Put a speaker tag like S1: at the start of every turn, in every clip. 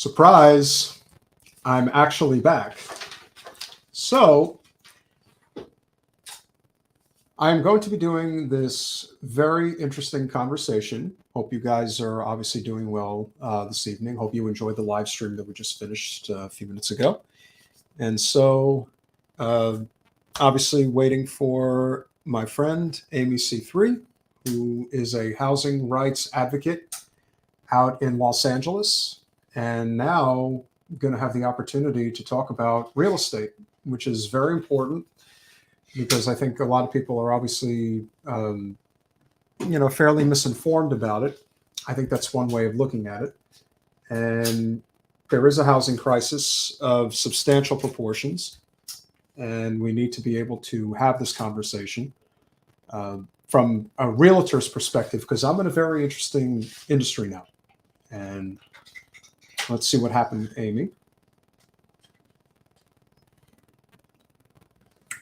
S1: Surprise, I'm actually back. So I'm going to be doing this very interesting conversation. Hope you guys are obviously doing well this evening. Hope you enjoyed the live stream that we just finished a few minutes ago. And so uh, obviously waiting for my friend AmyeC3, who is a housing rights advocate out in Los Angeles, and now going to have the opportunity to talk about real estate, which is very important because I think a lot of people are obviously, fairly misinformed about it. I think that's one way of looking at it. And there is a housing crisis of substantial proportions, and we need to be able to have this conversation from a realtor's perspective, because I'm in a very interesting industry now. And let's see what happened, Amy.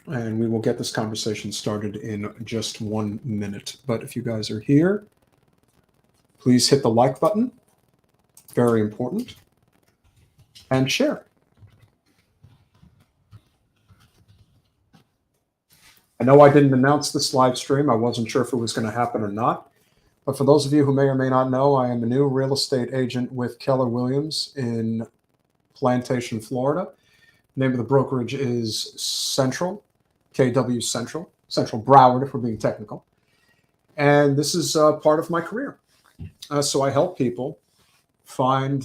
S1: And we will get this conversation started in just 1 minute. But if you guys are here, please hit the like button. Very important. And share. I know I didn't announce this live stream. I wasn't sure if it was going to happen or not. But for those of you who may or may not know, I am a new real estate agent with Keller Williams in Plantation, Florida. The name of the brokerage is Central, KW Central, Central Broward, if we're being technical. And this is part of my career. So I help people find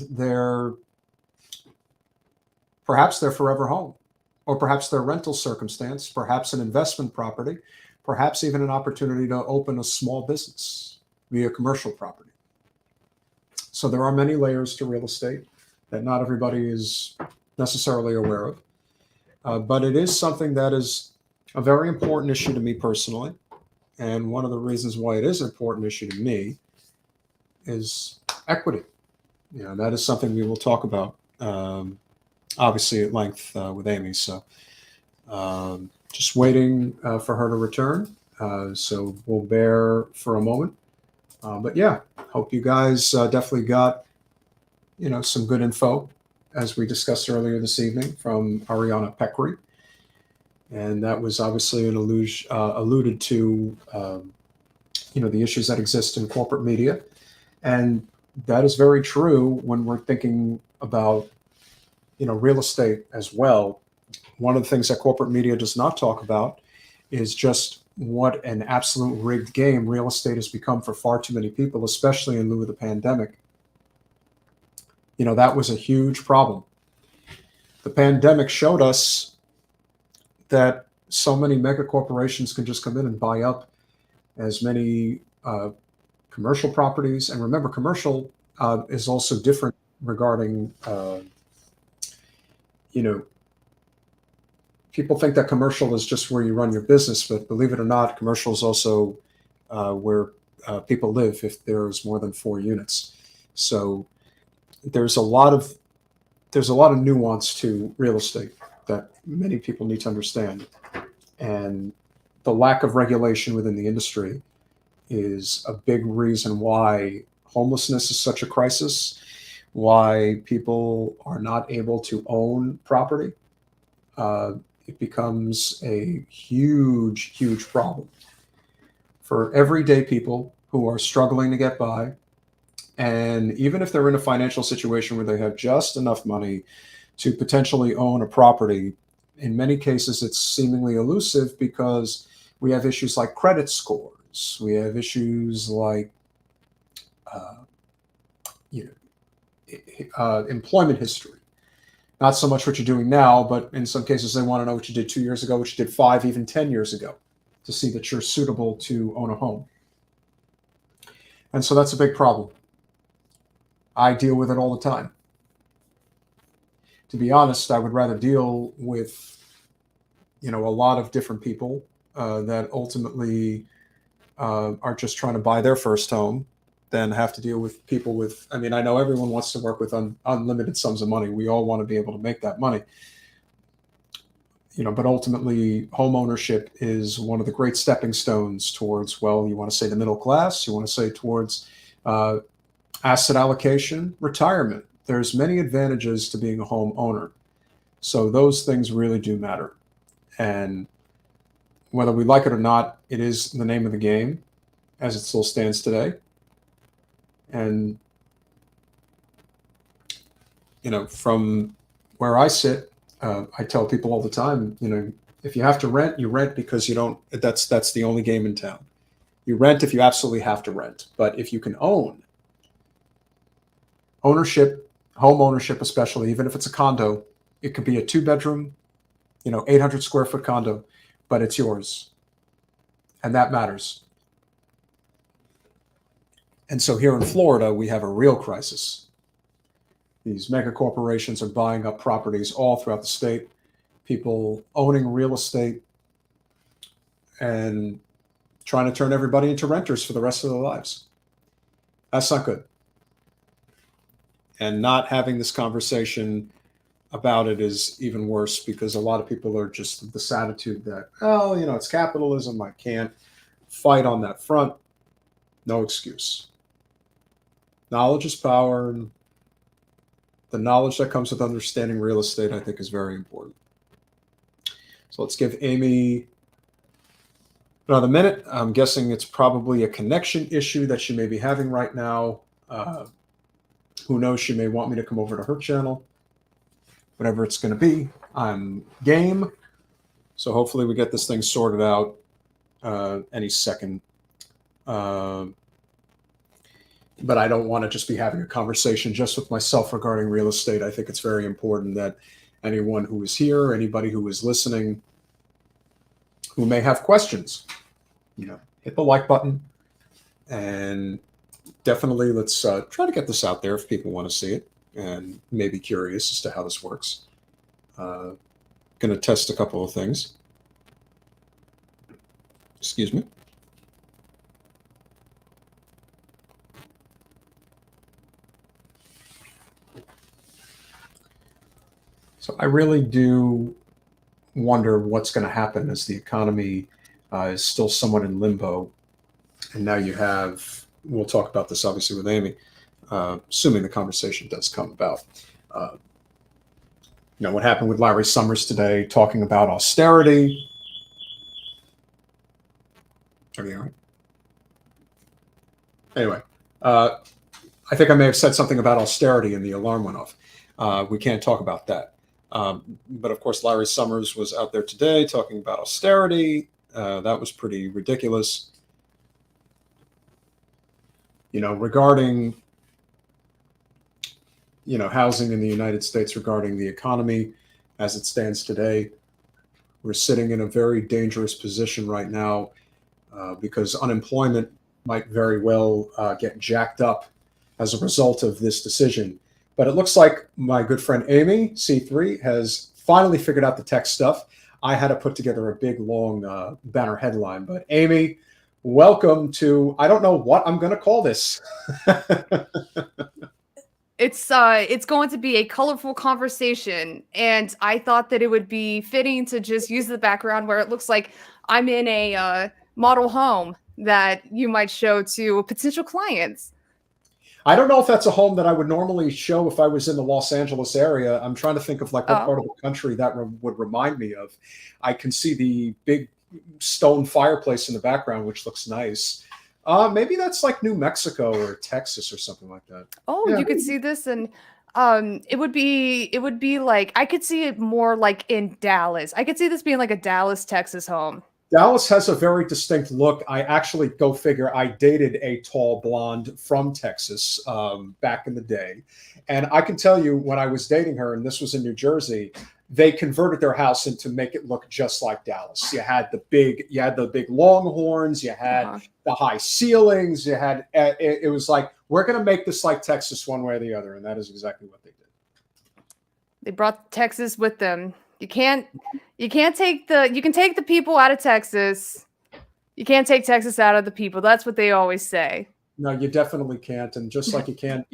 S1: perhaps their forever home, or perhaps their rental circumstance, perhaps an investment property, perhaps even an opportunity to open a small business via commercial property. So there are many layers to real estate that not everybody is necessarily aware of. But it is something that is a very important issue to me personally. And one of the reasons why it is an important issue to me is equity. That is something we will talk about, obviously at length with Amy. So just waiting for her to return. So we'll bear for a moment. But yeah, hope you guys definitely got, some good info, as we discussed earlier this evening, from Ariana Peckery. And that was obviously an alluded to, the issues that exist in corporate media. And that is very true when we're thinking about, real estate as well. One of the things that corporate media does not talk about is just what an absolute rigged game real estate has become for far too many people, especially in lieu of the pandemic. That was a huge problem. The pandemic showed us that so many mega corporations can just come in and buy up as many commercial properties. And remember, commercial is also different regarding, people think that commercial is just where you run your business, but believe it or not, commercial is also where people live if there's more than 4 units. So there's a lot of nuance to real estate that many people need to understand. And the lack of regulation within the industry is a big reason why homelessness is such a crisis, why people are not able to own property. It becomes a huge, huge problem for everyday people who are struggling to get by. And even if they're in a financial situation where they have just enough money to potentially own a property, in many cases it's seemingly elusive because we have issues like credit scores. We have issues like employment history. Not so much what you're doing now, but in some cases they want to know what you did 2 years ago, what you did 5, even 10 years ago, to see that you're suitable to own a home. And so that's a big problem. I deal with it all the time. To be honest, I would rather deal with, a lot of different people that ultimately are just trying to buy their first home than have to deal with people with, I know everyone wants to work with unlimited sums of money. We all want to be able to make that money. But ultimately home ownership is one of the great stepping stones towards, well, you want to say the middle class, you want to say towards asset allocation, retirement. there's many advantages to being a homeowner. So those things really do matter. And whether we like it or not, it is the name of the game as it still stands today. And, from where I sit, I tell people all the time, if you have to rent, you rent because you don't, that's the only game in town. You rent if you absolutely have to rent. But if you can ownership, home ownership, especially, even if it's a condo, it could be a 2-bedroom, 800 square foot condo, but it's yours. And that matters. And so here in Florida, we have a real crisis. These mega corporations are buying up properties all throughout the state, people owning real estate and trying to turn everybody into renters for the rest of their lives. That's not good. And not having this conversation about it is even worse, because a lot of people are just of this attitude that, it's capitalism. I can't fight on that front. No excuse. Knowledge is power, and the knowledge that comes with understanding real estate, I think, is very important. So let's give Amy another minute. I'm guessing it's probably a connection issue that she may be having right now. Who knows? She may want me to come over to her channel. Whatever it's going to be, I'm game. So hopefully we get this thing sorted out any second. But I don't want to just be having a conversation just with myself regarding real estate. I think it's very important that anyone who is here, anybody who is listening, who may have questions, hit the like button, and definitely let's try to get this out there if people want to see it and may be curious as to how this works. Going to test a couple of things. Excuse me. So I really do wonder what's going to happen as the economy is still somewhat in limbo. And now you have, we'll talk about this obviously with Amy, assuming the conversation does come about. What happened with Larry Summers today, talking about austerity. Everything all right? Anyway, I think I may have said something about austerity and the alarm went off. We can't talk about that. But of course, Larry Summers was out there today talking about austerity. That was pretty ridiculous. Regarding, housing in the United States, regarding the economy as it stands today, we're sitting in a very dangerous position right now because unemployment might very well get jacked up as a result of this decision. But it looks like my good friend AmyeC3 has finally figured out the tech stuff. I had to put together a big, long banner headline. But Amy, welcome to, I don't know what I'm going to call this.
S2: It's going to be a colorful conversation. And I thought that it would be fitting to just use the background where it looks like I'm in a model home that you might show to potential clients.
S1: I don't know if that's a home that I would normally show if I was in the Los Angeles area. I'm trying to think of what part of the country that would remind me of. I can see the big stone fireplace in the background, which looks nice. Maybe that's like New Mexico or Texas or something like that.
S2: Oh, yeah. You could see this, and it would be like, I could see it more like in Dallas. I could see this being like a Dallas, Texas home.
S1: Dallas has a very distinct look. I actually, go figure, I dated a tall blonde from Texas back in the day. And I can tell you, when I was dating her, and this was in New Jersey, they converted their house into make it look just like Dallas. You had the big Longhorns, you had the high ceilings, you had, it was like, we're going to make this like Texas one way or the other. And that is exactly what they did.
S2: They brought Texas with them. You can take the people out of Texas. You can't take Texas out of the people. That's what they always say.
S1: No, you definitely can't. And just like you can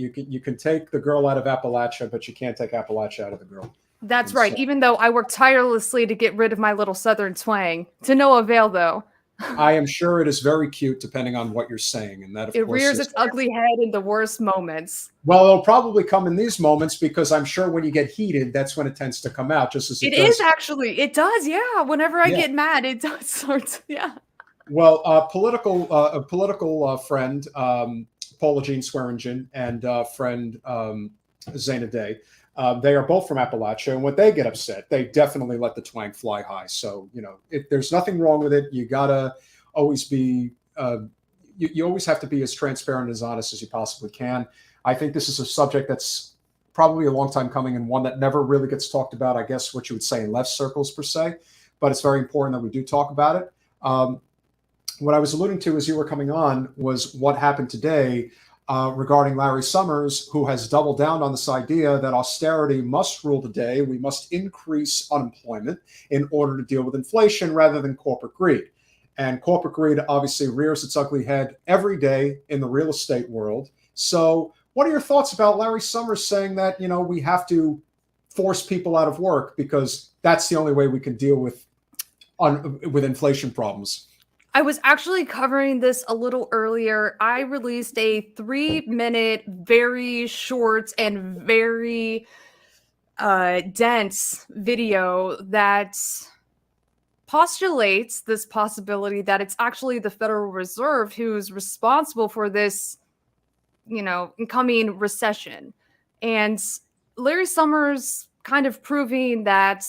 S1: take the girl out of Appalachia, but you can't take Appalachia out of the girl.
S2: That's right. So, even though I worked tirelessly to get rid of my little Southern twang, to no avail, though.
S1: I am sure it is very cute, depending on what you're saying, and that, of
S2: It
S1: course,
S2: rears
S1: is
S2: its ugly head in the worst moments.
S1: well. It'll probably come in these moments because I'm sure when you get heated, that's when it tends to come out, just as
S2: It
S1: it
S2: is
S1: does.
S2: actually. It does, yeah. Whenever I
S1: Yeah.
S2: get mad, it does sort of, yeah.
S1: Well, a political friend, Paula Jean Swearingen, and friend Zaina Day, they are both from Appalachia, and when they get upset, they definitely let the twang fly high. So there's nothing wrong with it. You gotta always be, you always have to be as transparent and as honest as you possibly can. I think this is a subject that's probably a long time coming and one that never really gets talked about. I guess what you would say in left circles per se, but it's very important that we do talk about it. What I was alluding to as you were coming on was what happened today regarding Larry Summers, who has doubled down on this idea that austerity must rule the day. We must increase unemployment in order to deal with inflation rather than corporate greed. And corporate greed obviously rears its ugly head every day in the real estate world. So what are your thoughts about Larry Summers saying that, we have to force people out of work because that's the only way we can deal with inflation problems?
S2: I was actually covering this a little earlier. I released a 3-minute, very short and very dense video that postulates this possibility that it's actually the Federal Reserve who's responsible for this, incoming recession. And Larry Summers kind of proving that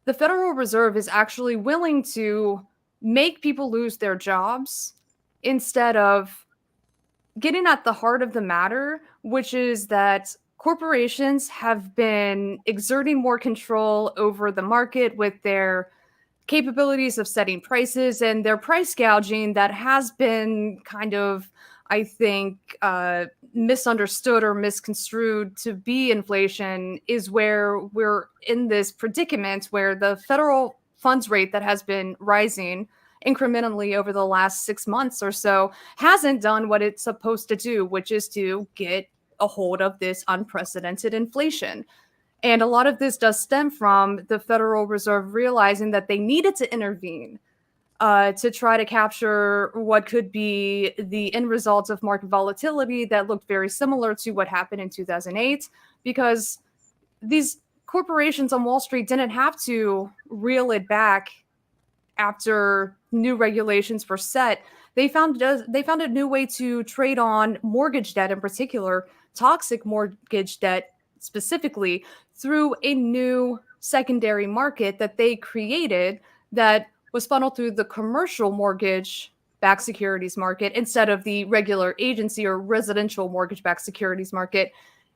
S2: the Federal Reserve is actually willing to make people lose their jobs instead of getting at the heart of the matter, which is that corporations have been exerting more control over the market with their capabilities of setting prices, and their price gouging that has been kind of, I think, misunderstood or misconstrued to be inflation is where we're in this predicament where the federal funds rate that has been rising incrementally over the last 6 months or so hasn't done what it's supposed to do, which is to get a hold of this unprecedented inflation. And a lot of this does stem from the Federal Reserve realizing that they needed to intervene to try to capture what could be the end result of market volatility that looked very similar to what happened in 2008, because these corporations on Wall Street didn't have to reel it back after new regulations were set. They found a new way to trade on mortgage debt, in particular, toxic mortgage debt specifically, through a new secondary market that they created that was funneled through the commercial mortgage-backed securities market instead of the regular agency or residential mortgage-backed securities market.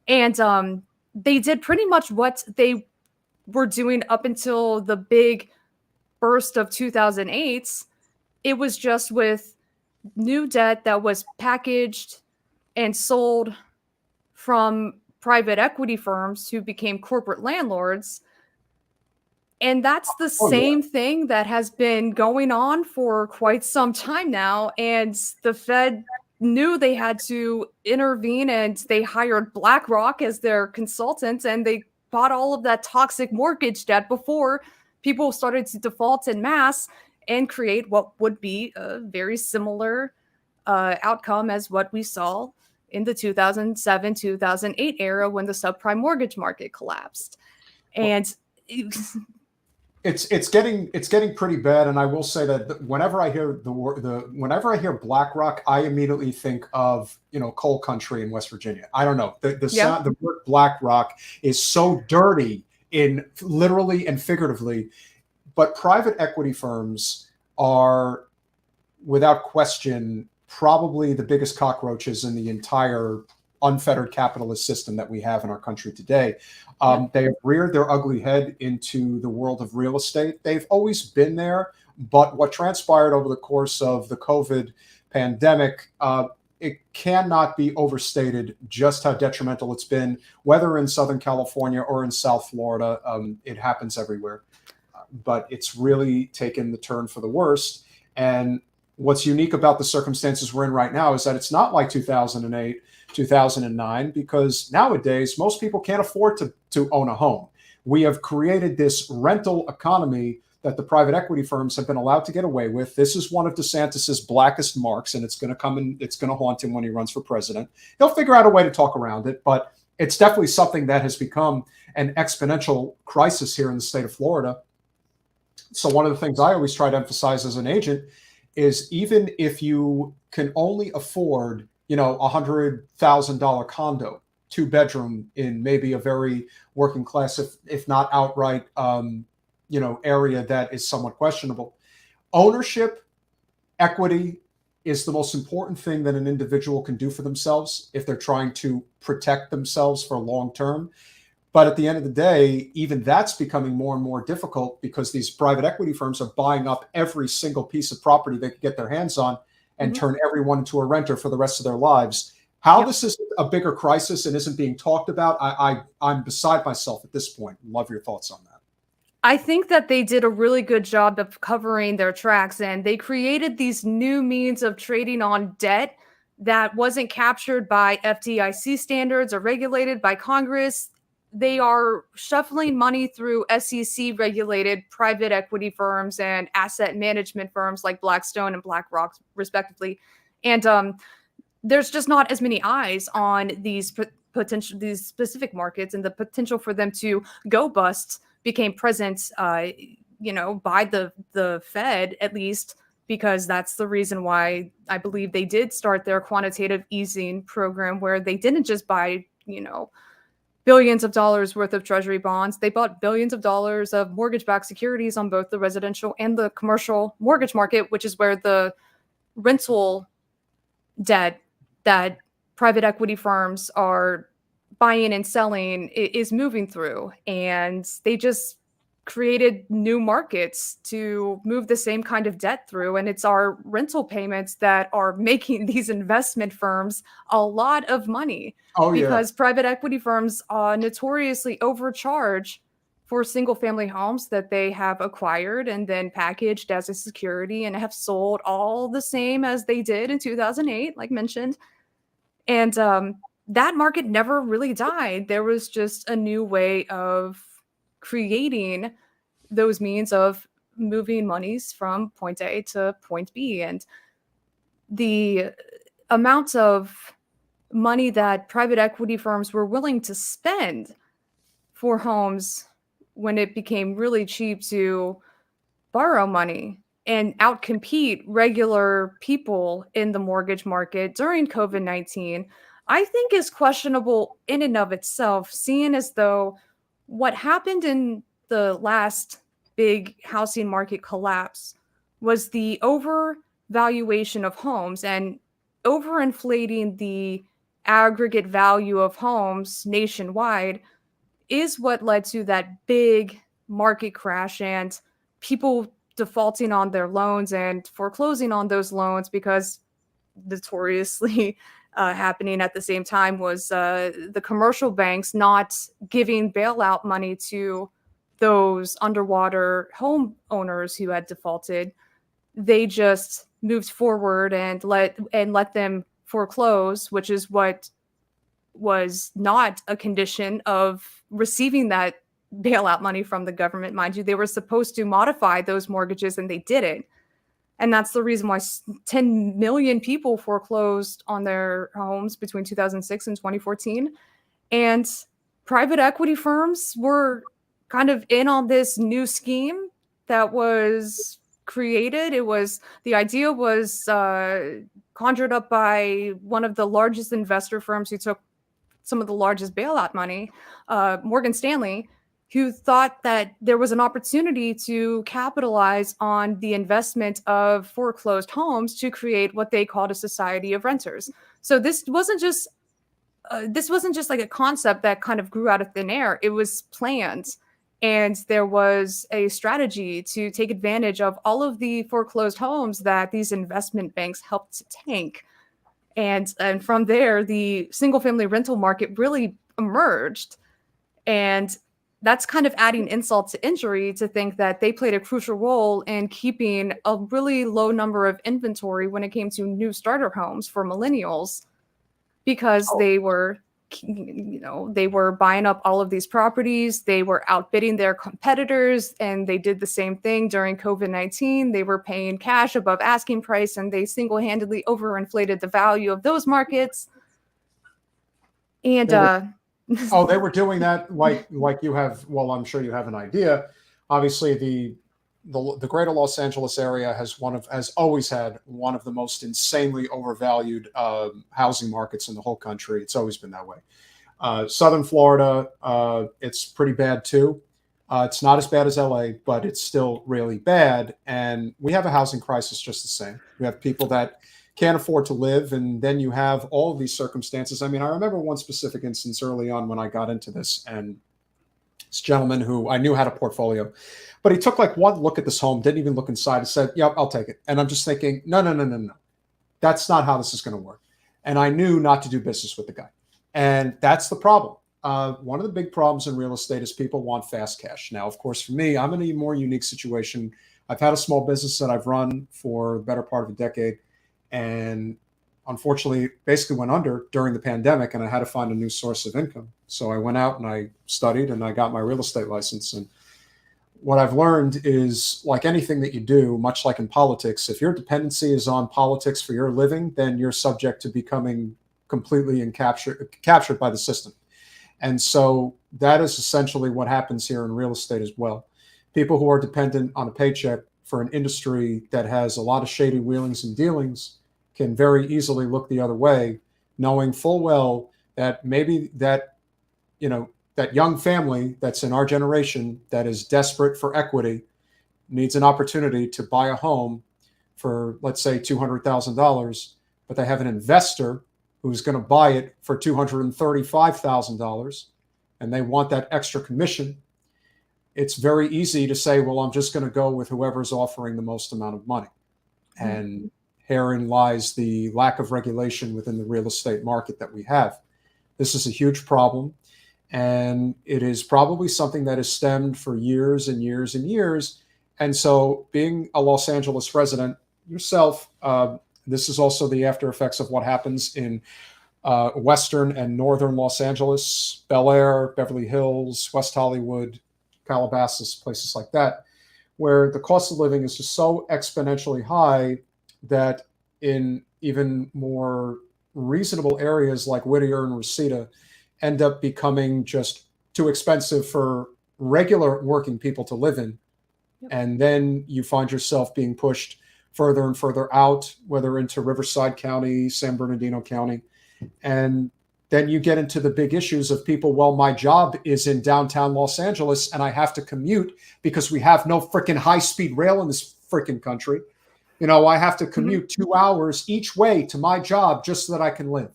S2: And they did pretty much what they were doing up until the big burst of 2008. It was just with new debt that was packaged and sold from private equity firms who became corporate landlords. And that's the same thing that has been going on for quite some time now. And the Fed knew they had to intervene, and they hired BlackRock as their consultant, and they bought all of that toxic mortgage debt before people started to default en masse and create what would be a very similar outcome as what we saw in the 2007, 2008 era when the subprime mortgage market collapsed. And
S1: it's getting pretty bad. And I will say that whenever I hear whenever I hear BlackRock, I immediately think of coal country in West Virginia. I don't know, sound, the word BlackRock is so dirty in literally and figuratively, but private equity firms are without question probably the biggest cockroaches in the entire unfettered capitalist system that we have in our country today. They have reared their ugly head into the world of real estate. They've always been there, but what transpired over the course of the COVID pandemic, it cannot be overstated just how detrimental it's been, whether in Southern California or in South Florida. It happens everywhere, but it's really taken the turn for the worst. And what's unique about the circumstances we're in right now is that it's not like 2008, 2009, because nowadays most people can't afford to own a home. We have created this rental economy that the private equity firms have been allowed to get away with. This is one of DeSantis's blackest marks, and it's going to come and it's going to haunt him when he runs for president. He'll figure out a way to talk around it, but it's definitely something that has become an exponential crisis here in the state of Florida. So one of the things I always try to emphasize as an agent is, even if you can only afford, $100,000 condo, 2-bedroom in maybe a very working class, if not outright, area that is somewhat questionable, ownership, equity is the most important thing that an individual can do for themselves if they're trying to protect themselves for long term. But at the end of the day, even that's becoming more and more difficult because these private equity firms are buying up every single piece of property they can get their hands on and turn everyone into a renter for the rest of their lives. How this is a bigger crisis and isn't being talked about, I'm beside myself at this point. Love your thoughts on that.
S2: I think that they did a really good job of covering their tracks, and they created these new means of trading on debt that wasn't captured by FDIC standards or regulated by Congress. They are shuffling money through SEC regulated private equity firms and asset management firms like Blackstone and BlackRock, respectively. And there's just not as many eyes on these specific markets, and the potential for them to go bust became present, by the Fed, at least, because that's the reason why I believe they did start their quantitative easing program, where they didn't just buy, billions of dollars worth of treasury bonds. They bought billions of dollars of mortgage-backed securities on both the residential and the commercial mortgage market, which is where the rental debt that private equity firms are buying and selling is moving through. And they just created new markets to move the same kind of debt through. And it's our rental payments that are making these investment firms a lot of money.
S1: Oh,
S2: because private equity firms notoriously overcharge for single family homes that they have acquired and then packaged as a security and have sold all the same as they did in 2008, like mentioned. And that market never really died. There was just a new way of creating those means of moving monies from point A to point B. And the amount of money that private equity firms were willing to spend for homes when it became really cheap to borrow money and outcompete regular people in the mortgage market during COVID-19, I think is questionable in and of itself, seeing as though what happened in the last big housing market collapse was the overvaluation of homes and overinflating the aggregate value of homes nationwide is what led to that big market crash and people defaulting on their loans and foreclosing on those loans, because notoriously happening at the same time was the commercial banks not giving bailout money to those underwater homeowners who had defaulted. They just moved forward and let them foreclose, which is what was not a condition of receiving that bailout money from the government. Mind you, they were supposed to modify those mortgages and they didn't. And that's the reason why 10 million people foreclosed on their homes between 2006 and 2014. And private equity firms were kind of in on this new scheme that was created. The idea was conjured up by one of the largest investor firms who took some of the largest bailout money, Morgan Stanley, who thought that there was an opportunity to capitalize on the investment of foreclosed homes to create what they called a society of renters. So this wasn't just like a concept that kind of grew out of thin air. It was planned, and there was a strategy to take advantage of all of the foreclosed homes that these investment banks helped to tank. And from there, the single family rental market really emerged. And that's kind of adding insult to injury to think that they played a crucial role in keeping a really low number of inventory when it came to new starter homes for millennials, because they were they were buying up all of these properties. They were outbidding their competitors, and they did the same thing during COVID-19. They were paying cash above asking price, and they single-handedly overinflated the value of those markets. And
S1: they were doing that like you have. Well, I'm sure you have an idea. Obviously, the greater Los Angeles area has always had one of the most insanely overvalued housing markets in the whole country. It's always been that way. Southern Florida, it's pretty bad too. It's not as bad as LA, but it's still really bad. And we have a housing crisis just the same. We have people that can't afford to live, and then you have all of these circumstances. I mean, I remember one specific instance early on when I got into this, and this gentleman who I knew had a portfolio, but he took like one look at this home, didn't even look inside, and said, "Yep, I'll take it." And I'm just thinking, no. That's not how this is going to work. And I knew not to do business with the guy. And that's the problem. One of the big problems in real estate is people want fast cash. Now, of course, for me, I'm in a more unique situation. I've had a small business that I've run for the better part of a decade, and unfortunately basically went under during the pandemic, and I had to find a new source of income. So I went out and I studied and I got my real estate license. And what I've learned is, like anything that you do, much like in politics, if your dependency is on politics for your living, then you're subject to becoming completely captured by the system. And so that is essentially what happens here in real estate as well. People who are dependent on a paycheck for an industry that has a lot of shady wheelings and dealings can very easily look the other way, knowing full well that maybe that young family that's in our generation that is desperate for equity needs an opportunity to buy a home for, let's say, $200,000, but they have an investor who's going to buy it for $235,000, and they want that extra commission. It's very easy to say, well, I'm just going to go with whoever's offering the most amount of money. Mm-hmm. And herein lies the lack of regulation within the real estate market that we have. This is a huge problem. And it is probably something that has stemmed for years and years and years. And so, being a Los Angeles resident yourself, this is also the after effects of what happens in Western and Northern Los Angeles, Bel Air, Beverly Hills, West Hollywood, Calabasas, places like that, where the cost of living is just so exponentially high that in even more reasonable areas like Whittier and Reseda end up becoming just too expensive for regular working people to live in. Yep. And then you find yourself being pushed further and further out, whether into Riverside County, San Bernardino County. And then you get into the big issues of people, well, my job is in downtown Los Angeles and I have to commute because we have no freaking high-speed rail in this freaking country. I have to commute 2 hours each way to my job just so that I can live.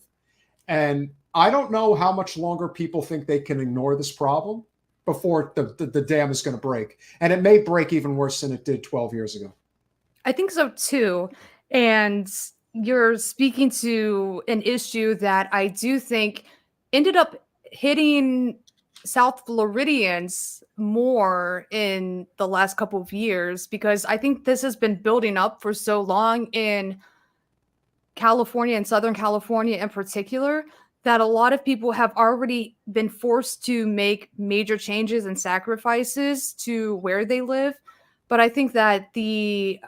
S1: And I don't know how much longer people think they can ignore this problem before the dam is going to break. And it may break even worse than it did 12 years ago.
S2: I think so too. And you're speaking to an issue that I do think ended up hitting South Floridians more in the last couple of years, because I think this has been building up for so long in California and Southern California in particular, that a lot of people have already been forced to make major changes and sacrifices to where they live. But I think that the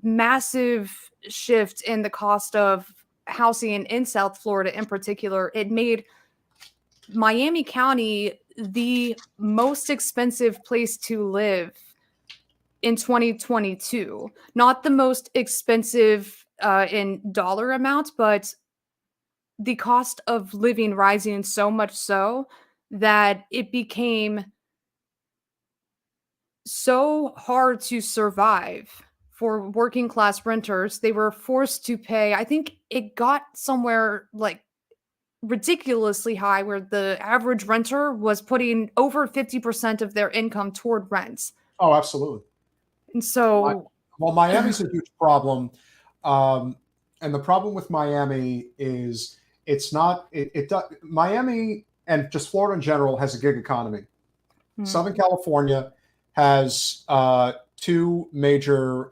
S2: massive shift in the cost of housing in South Florida in particular, it made Miami County the most expensive place to live in 2022. Not the most expensive in dollar amount, but the cost of living rising so much so that it became so hard to survive for working class renters. They were forced to pay, I think it got somewhere like ridiculously high, where the average renter was putting over 50% of their income toward rent.
S1: Oh, absolutely.
S2: And so,
S1: well, Miami's a huge problem. And the problem with Miami is it's not, Miami and just Florida in general has a gig economy. Southern California has two major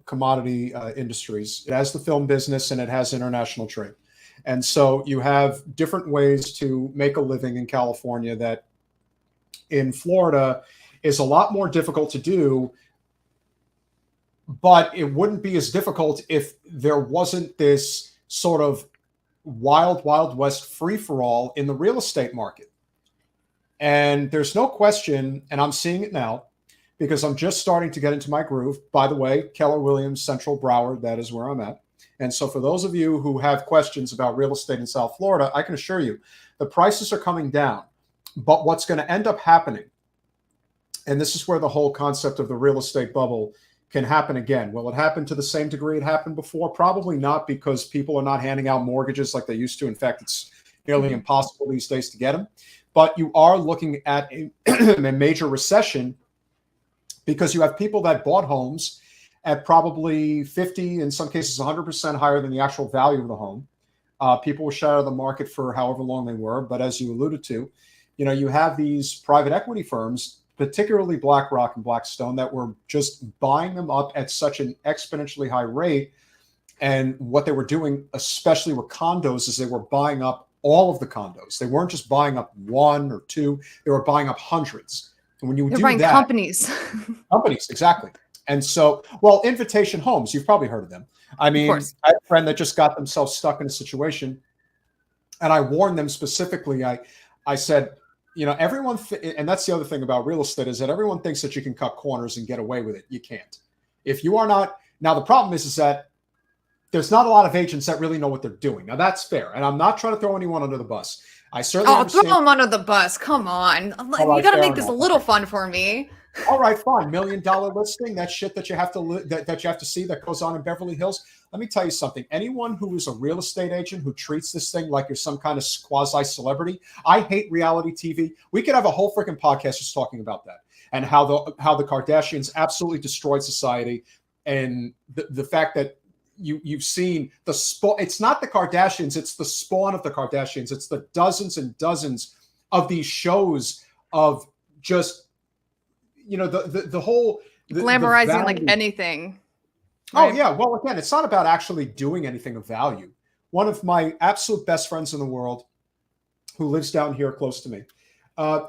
S1: commodity industries. It has the film business and it has international trade. And so you have different ways to make a living in California that in Florida is a lot more difficult to do, but it wouldn't be as difficult if there wasn't this sort of wild, wild west free-for-all in the real estate market. And there's no question, and I'm seeing it now, because I'm just starting to get into my groove. By the way, Keller Williams, Central Broward, that is where I'm at. And so for those of you who have questions about real estate in South Florida, I can assure you the prices are coming down. But what's going to end up happening, and this is where the whole concept of the real estate bubble can happen again. Will it happen to the same degree it happened before? Probably not, because people are not handing out mortgages like they used to. In fact, it's nearly impossible these days to get them. But you are looking at a major recession, because you have people that bought homes at probably 50, in some cases 100% higher than the actual value of the home. People were shut out of the market for however long they were. But as you alluded to, you have these private equity firms, particularly BlackRock and Blackstone, that were just buying them up at such an exponentially high rate. And what they were doing, especially with condos, is they were buying up all of the condos. They weren't just buying up one or two, they were buying up hundreds. And when you
S2: They're
S1: do
S2: buying
S1: that,
S2: companies.
S1: Companies, exactly. And so, well, Invitation Homes, you've probably heard of them. I mean, I had a friend that just got themselves stuck in a situation, and I warned them specifically. I said, everyone, and that's the other thing about real estate, is that everyone thinks that you can cut corners and get away with it. You can't. If you are not, now the problem is that there's not a lot of agents that really know what they're doing. Now that's fair, and I'm not trying to throw anyone under the bus. I certainly understand.
S2: Throw them under the bus. Come on.
S1: Right,
S2: you got to make this a little fun for me.
S1: All right, fine. $1 million listing, that shit that you have to that you have to see that goes on in Beverly Hills. Let me tell you something. Anyone who is a real estate agent who treats this thing like you're some kind of quasi celebrity, I hate reality TV. We could have a whole freaking podcast just talking about that, and how the Kardashians absolutely destroyed society, and the fact that you've seen the spawn. It's not the Kardashians, it's the spawn of the Kardashians. It's the dozens and dozens of these shows of just, the whole
S2: glamorizing like anything.
S1: Right? Oh yeah. Well, again, it's not about actually doing anything of value. One of my absolute best friends in the world, who lives down here close to me,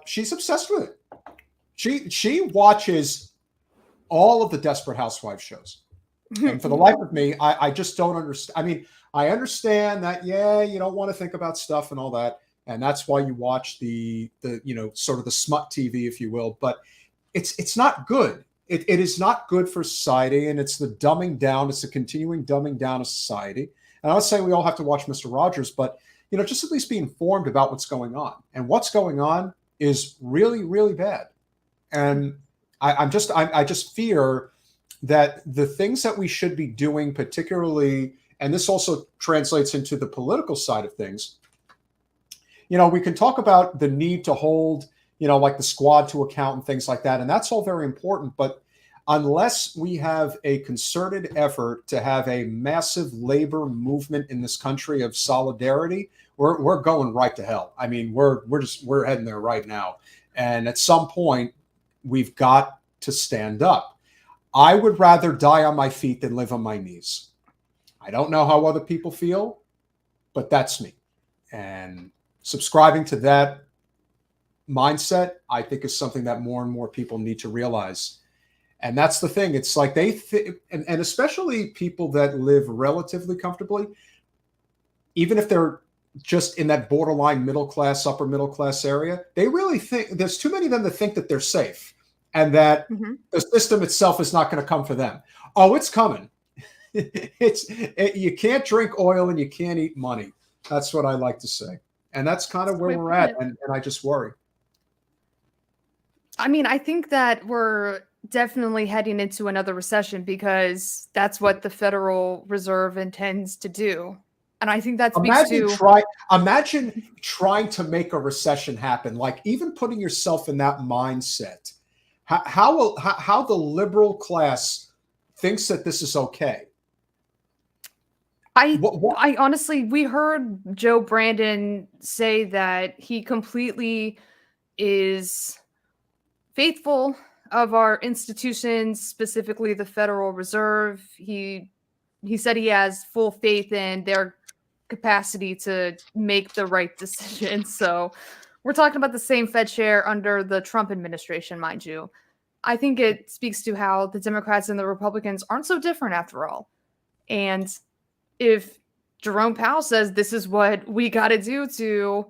S1: she's obsessed with it. She watches all of the Desperate Housewives shows. And for the life of me, I just don't understand. I mean, I understand that, you don't want to think about stuff and all that. And that's why you watch the sort of the smut TV, if you will. But it's not good. It is not good for society. And it's the dumbing down. It's the continuing dumbing down of society. And I'm not saying we all have to watch Mr. Rogers, but, just at least be informed about what's going on. And what's going on is really, really bad. And I just fear that the things that we should be doing, particularly, and this also translates into the political side of things, we can talk about the need to hold, like the squad to account and things like that. And that's all very important. But unless we have a concerted effort to have a massive labor movement in this country of solidarity, we're going right to hell. I mean, we're heading there right now. And at some point, we've got to stand up. I would rather die on my feet than live on my knees. I don't know how other people feel, but that's me. And subscribing to that mindset, I think, is something that more and more people need to realize. And that's the thing. It's like and especially people that live relatively comfortably, even if they're just in that borderline middle class, upper middle class area, they really think there's too many of them that think that they're safe. And that the system itself is not going to come for them. Oh, it's coming. You can't drink oil and you can't eat money. That's what I like to say. And that's kind of where we're at. And I just worry.
S2: I mean, I think that we're definitely heading into another recession, because that's what the Federal Reserve intends to do. And I think that speaks
S1: imagine trying to make a recession happen, like even putting yourself in that mindset. How the liberal class thinks that this is okay.
S2: I honestly, we heard Joe Brandon say that he completely is faithful of our institutions, specifically the Federal Reserve. He said he has full faith in their capacity to make the right decision. So we're talking about the same Fed chair under the Trump administration, mind you. I think it speaks to how the Democrats and the Republicans aren't so different after all. And if Jerome Powell says this is what we got to do to,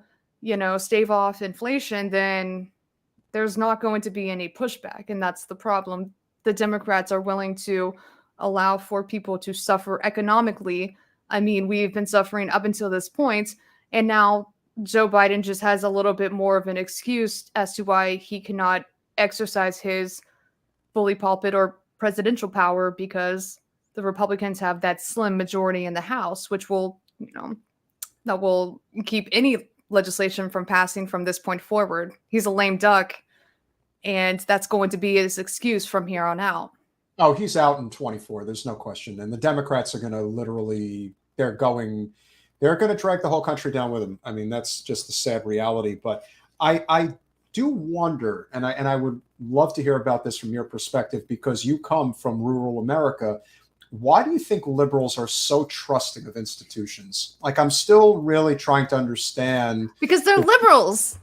S2: stave off inflation, then there's not going to be any pushback. And that's the problem. The Democrats are willing to allow for people to suffer economically. I mean, we've been suffering up until this point, and now Joe Biden just has a little bit more of an excuse as to why he cannot exercise his bully pulpit or presidential power, because the Republicans have that slim majority in the House, which will, that will keep any legislation from passing from this point forward. He's a lame duck, and that's going to be his excuse from here on out.
S1: Oh, he's out in 24. There's no question. And the Democrats are going to literally, they're going to drag the whole country down with them. I mean, that's just the sad reality. But I do wonder, and I would love to hear about this from your perspective, because you come from rural America. Why do you think liberals are so trusting of institutions? Like, I'm still really trying to understand.
S2: Because they're liberals.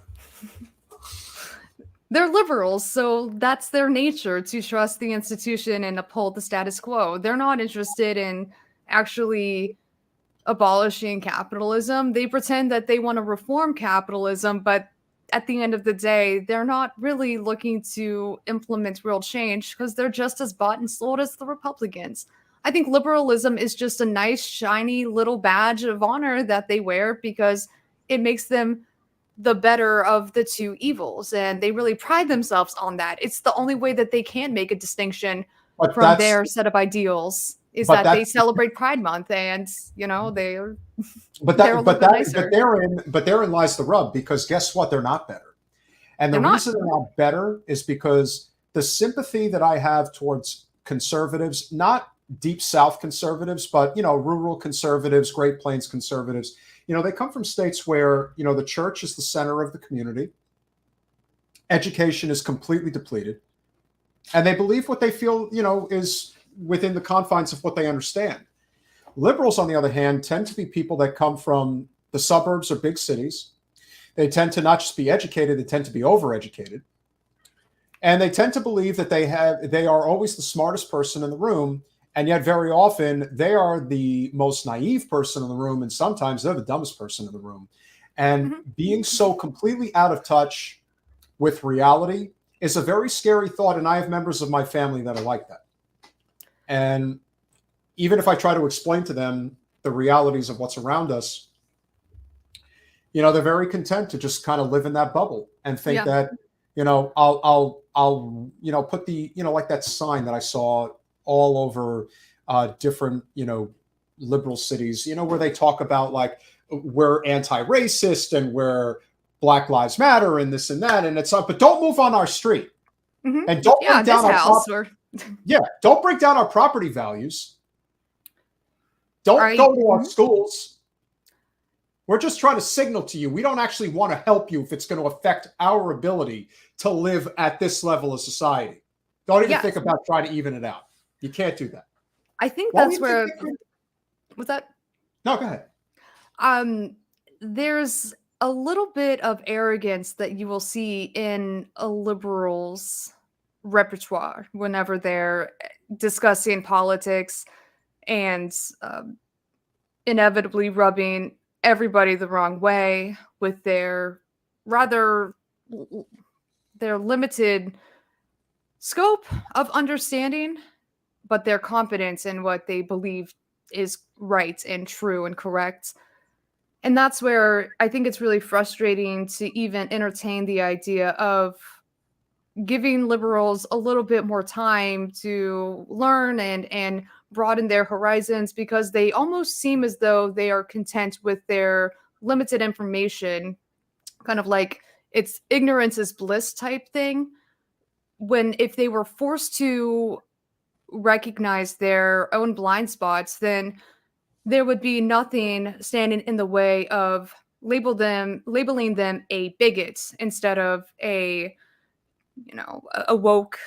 S2: They're liberals, so that's their nature, to trust the institution and uphold the status quo. They're not interested in actually abolishing capitalism. They pretend that they want to reform capitalism, but at the end of the day, they're not really looking to implement real change, because they're just as bought and sold as the Republicans. I think liberalism is just a nice, shiny little badge of honor that they wear because it makes them the better of the two evils, and they really pride themselves on that. It's the only way that they can make a distinction from their set of ideals, is that they celebrate Pride Month, and they're
S1: therein lies the rub, because guess what? They're not better. And the reason they're not better is because the sympathy that I have towards conservatives, not deep South conservatives, but rural conservatives, Great Plains conservatives, they come from states where the church is the center of the community, education is completely depleted, and they believe what they feel is within the confines of what they understand. Liberals, on the other hand, tend to be people that come from the suburbs or big cities. They tend to not just be educated, they tend to be overeducated. And they tend to believe that they are always the smartest person in the room, and yet very often they are the most naive person in the room, and sometimes they're the dumbest person in the room. And being so completely out of touch with reality is a very scary thought, and I have members of my family that are like that. And even if I try to explain to them the realities of what's around us, they're very content to just kind of live in that bubble and think that, I'll put the, like that sign that I saw all over different, liberal cities, where they talk about like, we're anti-racist and we're Black Lives Matter and this and that. And it's like, but don't move on our street. And don't break down don't break down our property values. Don't go to our schools. We're just trying to signal to you, we don't actually want to help you if it's going to affect our ability to live at this level of society. Don't even think about trying to even it out. You can't do that.
S2: I think that's where... What's that?
S1: No, go ahead.
S2: There's a little bit of arrogance that you will see in a liberal's repertoire whenever they're discussing politics and inevitably rubbing everybody the wrong way with their limited scope of understanding, but their confidence in what they believe is right and true and correct. And that's where I think it's really frustrating to even entertain the idea of giving liberals a little bit more time to learn and broaden their horizons, because they almost seem as though they are content with their limited information, kind of like it's ignorance is bliss type thing. When if they were forced to recognize their own blind spots, then there would be nothing standing in the way of labeling them a bigot instead of a woke,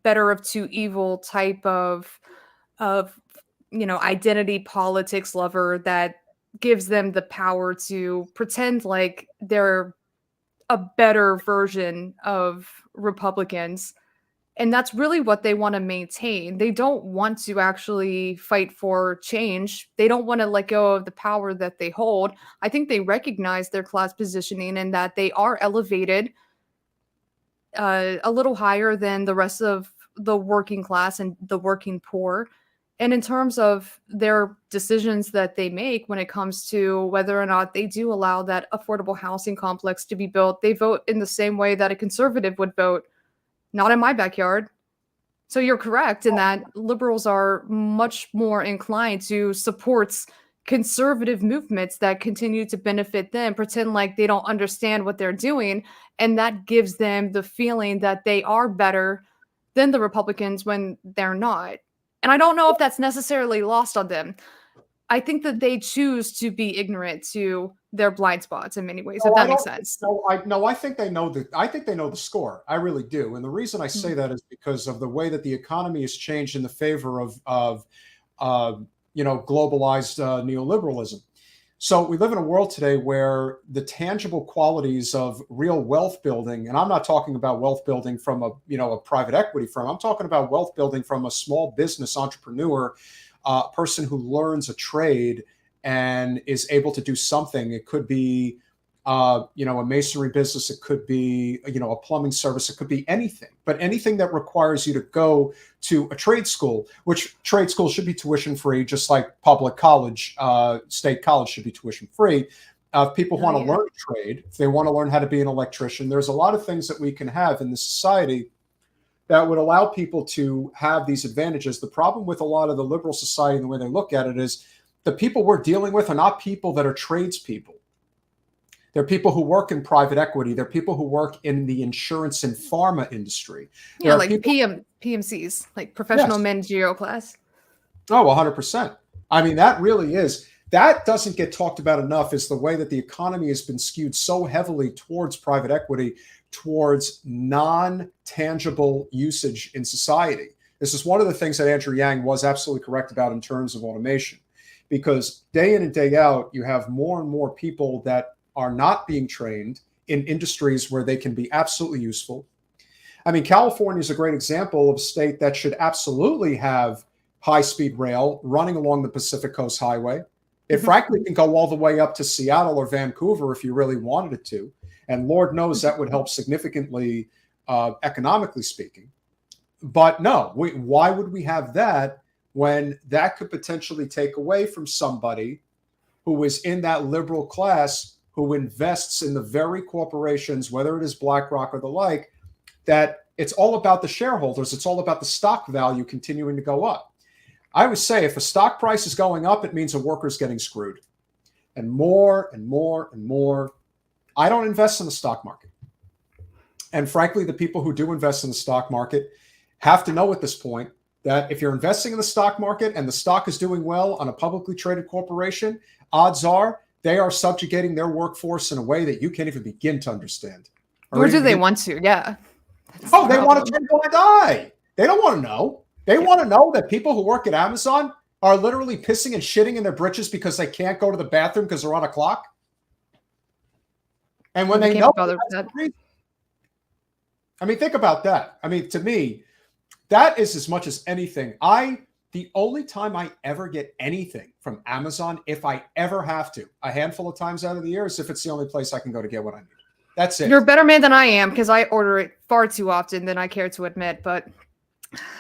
S2: better of two evil type of identity politics lover that gives them the power to pretend like they're a better version of Republicans. And that's really what they want to maintain. They don't want to actually fight for change. They don't want to let go of the power that they hold. I think they recognize their class positioning and that they are elevated a little higher than the rest of the working class and the working poor. And in terms of their decisions that they make when it comes to whether or not they do allow that affordable housing complex to be built, they vote in the same way that a conservative would vote. Not in my backyard. So you're correct in that liberals are much more inclined to support conservative movements that continue to benefit them, pretend like they don't understand what they're doing, and that gives them the feeling that they are better than the Republicans when they're not. And I don't know if that's necessarily lost on them. I think that they choose to be ignorant to their blind spots in many ways, if that makes sense.
S1: No, I think they know I think they know the score. I really do. And the reason I say that is because of the way that the economy has changed in the favor of globalized neoliberalism. So we live in a world today where the tangible qualities of real wealth building, and I'm not talking about wealth building from a private equity firm. I'm talking about wealth building from a small business entrepreneur, person who learns a trade and is able to do something. It could be, a masonry business. It could be, a plumbing service. It could be anything, but anything that requires you to go to a trade school, which trade school should be tuition free, just like public college, state college should be tuition free. If people want to learn a trade, if they want to learn how to be an electrician, there's a lot of things that we can have in this society that would allow people to have these advantages. The problem with a lot of the liberal society and the way they look at it is the people we're dealing with are not people that are tradespeople. They're people who work in private equity. They're people who work in the insurance and pharma industry.
S2: Yeah, like PMCs, like professional managerial class.
S1: Oh, 100%. I mean, that really is. That doesn't get talked about enough, is the way that the economy has been skewed so heavily towards private equity, towards non-tangible usage in society. This is one of the things that Andrew Yang was absolutely correct about in terms of automation, because day in and day out, you have more and more people that are not being trained in industries where they can be absolutely useful. I mean, California is a great example of a state that should absolutely have high-speed rail running along the Pacific Coast Highway. It frankly can go all the way up to Seattle or Vancouver if you really wanted it to. And Lord knows that would help significantly, economically speaking. But no, why would we have that when that could potentially take away from somebody who is in that liberal class, who invests in the very corporations, whether it is BlackRock or the like, that it's all about the shareholders. It's all about the stock value continuing to go up. I would say if a stock price is going up, it means a worker's getting screwed. And more and more and more. I don't invest in the stock market. And frankly, the people who do invest in the stock market have to know at this point that if you're investing in the stock market and the stock is doing well on a publicly traded corporation, odds are they are subjugating their workforce in a way that you can't even begin to understand.
S2: Or do they want to? Yeah.
S1: They want to turn a blind eye. They don't want to know. They want to know that people who work at Amazon are literally pissing and shitting in their britches because they can't go to the bathroom because they're on a clock. And when they know, I mean, think about that. I mean, to me, that is as much as anything. The only time I ever get anything from Amazon, if I ever have to, a handful of times out of the year, is if it's the only place I can go to get what I need. That's it.
S2: You're a better man than I am, because I order it far too often than I care to admit. But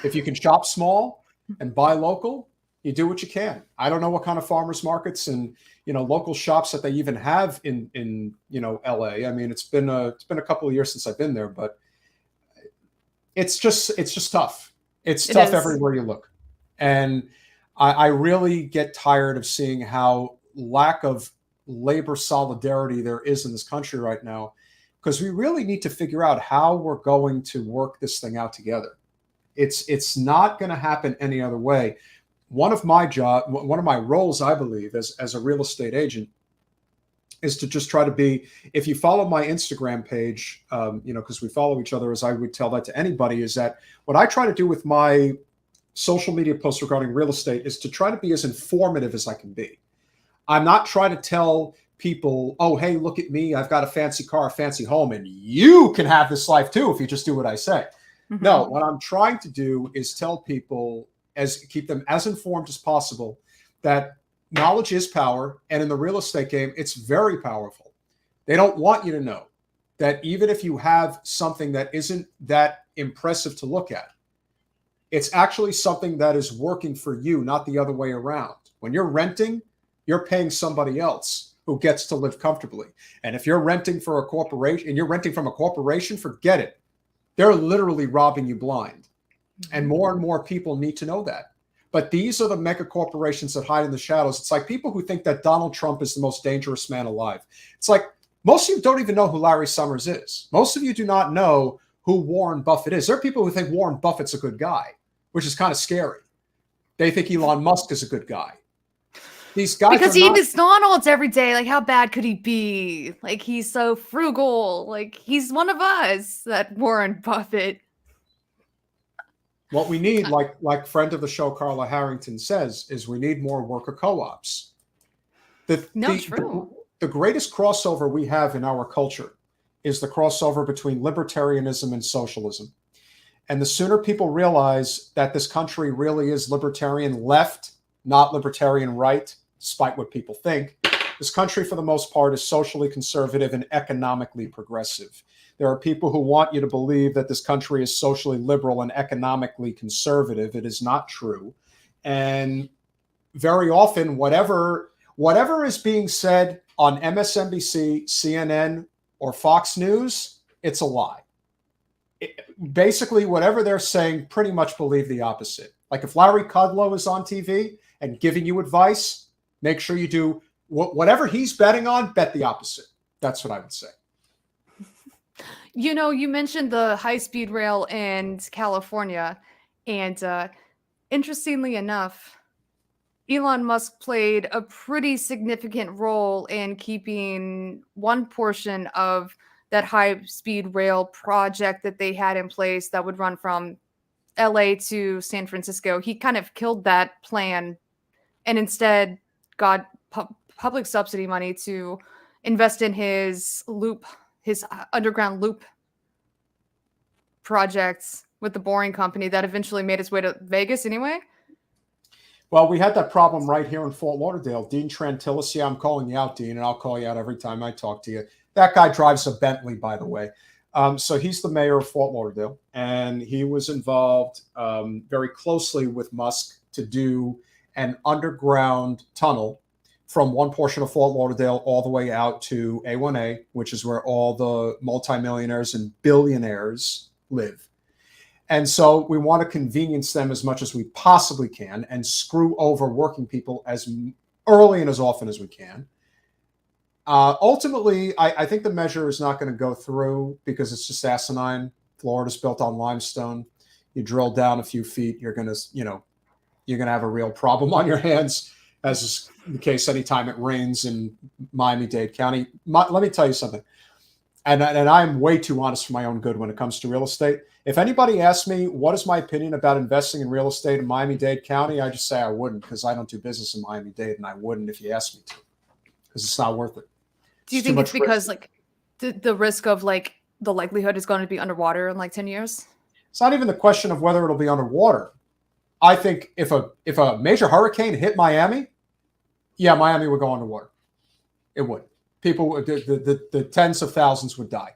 S1: if you can shop small and buy local, you do what you can. I don't know what kind of farmers markets and local shops that they even have in LA. I mean, it's been a couple of years since I've been there, but it's just tough. It's tough everywhere you look. And I really get tired of seeing how lack of labor solidarity there is in this country right now, because we really need to figure out how we're going to work this thing out together. It's not going to happen any other way. One of my roles, I believe, as a real estate agent, is to just try to be, if you follow my Instagram page, because we follow each other, as I would tell that to anybody, is that what I try to do with my social media posts regarding real estate is to try to be as informative as I can be. I'm not trying to tell people, oh, hey, look at me. I've got a fancy car, a fancy home, and you can have this life too if you just do what I say.
S2: Mhm.
S1: No, what I'm trying to do is tell people, keep them as informed as possible, that knowledge is power. And in the real estate game, it's very powerful. They don't want you to know that even if you have something that isn't that impressive to look at, it's actually something that is working for you, not the other way around. When you're renting, you're paying somebody else who gets to live comfortably. And if you're renting for a corporation and you're renting from a corporation, forget it. They're literally robbing you blind. And more people need to know that. But these are the mega corporations that hide in the shadows. It's like people who think that Donald Trump is the most dangerous man alive. It's like most of you don't even know who Larry Summers is. Most of you do not know who Warren Buffett is. There are people who think Warren Buffett's a good guy, which is kind of scary. They think Elon Musk is a good guy. These guys
S2: because he eats McDonald's every day. Like, how bad could he be? Like, he's so frugal. Like, he's one of us, that Warren Buffett.
S1: What we need, like friend of the show Carla Harrington says, is we need more worker co-ops.
S2: True.
S1: The greatest crossover we have in our culture is the crossover between libertarianism and socialism. And the sooner people realize that this country really is libertarian left, not libertarian right, despite what people think, this country, for the most part, is socially conservative and economically progressive. There are people who want you to believe that this country is socially liberal and economically conservative. It is not true. And very often, whatever is being said on MSNBC, CNN, or Fox News, it's a lie. Basically, whatever they're saying, pretty much believe the opposite. Like if Larry Kudlow is on TV and giving you advice, make sure you do whatever he's betting on, bet the opposite. That's what I would say.
S2: You know, you mentioned the high-speed rail in California, and interestingly enough, Elon Musk played a pretty significant role in keeping one portion of that high-speed rail project that they had in place that would run from LA to San Francisco. He kind of killed that plan and instead got public subsidy money to invest in his underground loop projects with the Boring Company that eventually made its way to Vegas anyway.
S1: Well, we had that problem right here in Fort Lauderdale. Dean Trantillis, yeah, I'm calling you out, Dean, and I'll call you out every time I talk to you. That guy drives a Bentley, by the way. So he's the mayor of Fort Lauderdale, and he was involved very closely with Musk to do an underground tunnel from one portion of Fort Lauderdale all the way out to A1A, which is where all the multimillionaires and billionaires live. And so we want to convenience them as much as we possibly can and screw over working people as early and as often as we can. Ultimately, I think the measure is not going to go through because it's just asinine. Florida's built on limestone. You drill down a few feet, you're going to have a real problem on your hands, as is the case anytime it rains in Miami-Dade County. Let me tell you something. And I'm way too honest for my own good when it comes to real estate. If anybody asks me what is my opinion about investing in real estate in Miami-Dade County, I just say I wouldn't because I don't do business in Miami-Dade, and I wouldn't if you asked me to because it's not worth it.
S2: Do you think it's because like the risk of like the likelihood is going to be underwater in like 10 years?
S1: It's not even the question of whether it'll be underwater. I think if a major hurricane hit Miami, yeah, Miami would go underwater. It would. People, the tens of thousands would die.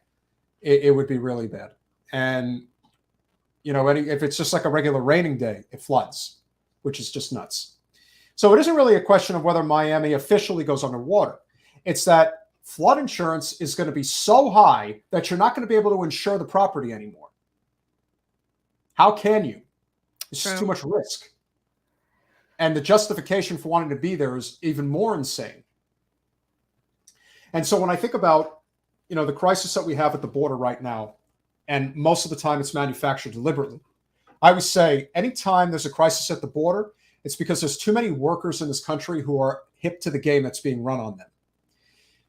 S1: It would be really bad. And, if it's just like a regular raining day, it floods, which is just nuts. So it isn't really a question of whether Miami officially goes underwater. It's that flood insurance is going to be so high that you're not going to be able to insure the property anymore. How can you? It's just too much risk. And the justification for wanting to be there is even more insane. And so when I think about, the crisis that we have at the border right now, and most of the time it's manufactured deliberately, I would say anytime there's a crisis at the border, it's because there's too many workers in this country who are hip to the game that's being run on them.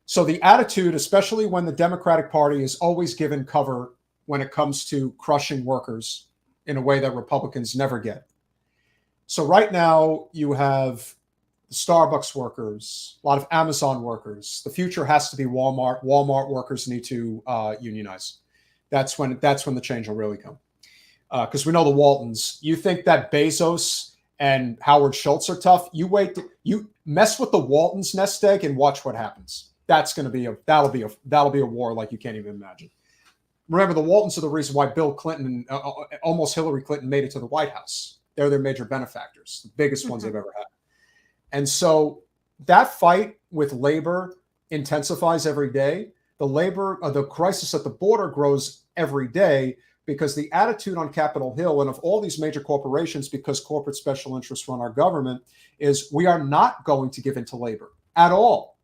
S1: So the attitude, especially when the Democratic Party is always given cover when it comes to crushing workers in a way that Republicans never get, So right now you have Starbucks workers, a lot of Amazon workers. The future has to be Walmart. Walmart workers need to unionize. That's when the change will really come. Because we know the Waltons. You think that Bezos and Howard Schultz are tough? You wait. You mess with the Waltons' nest egg and watch what happens. That'll be a war like you can't even imagine. Remember, the Waltons are the reason why Bill Clinton, almost Hillary Clinton, made it to the White House. They're their major benefactors, the biggest ones they've ever had. And so that fight with labor intensifies every day. The crisis at the border grows every day because the attitude on Capitol Hill and of all these major corporations, because corporate special interests run our government, is we are not going to give in to labor at all.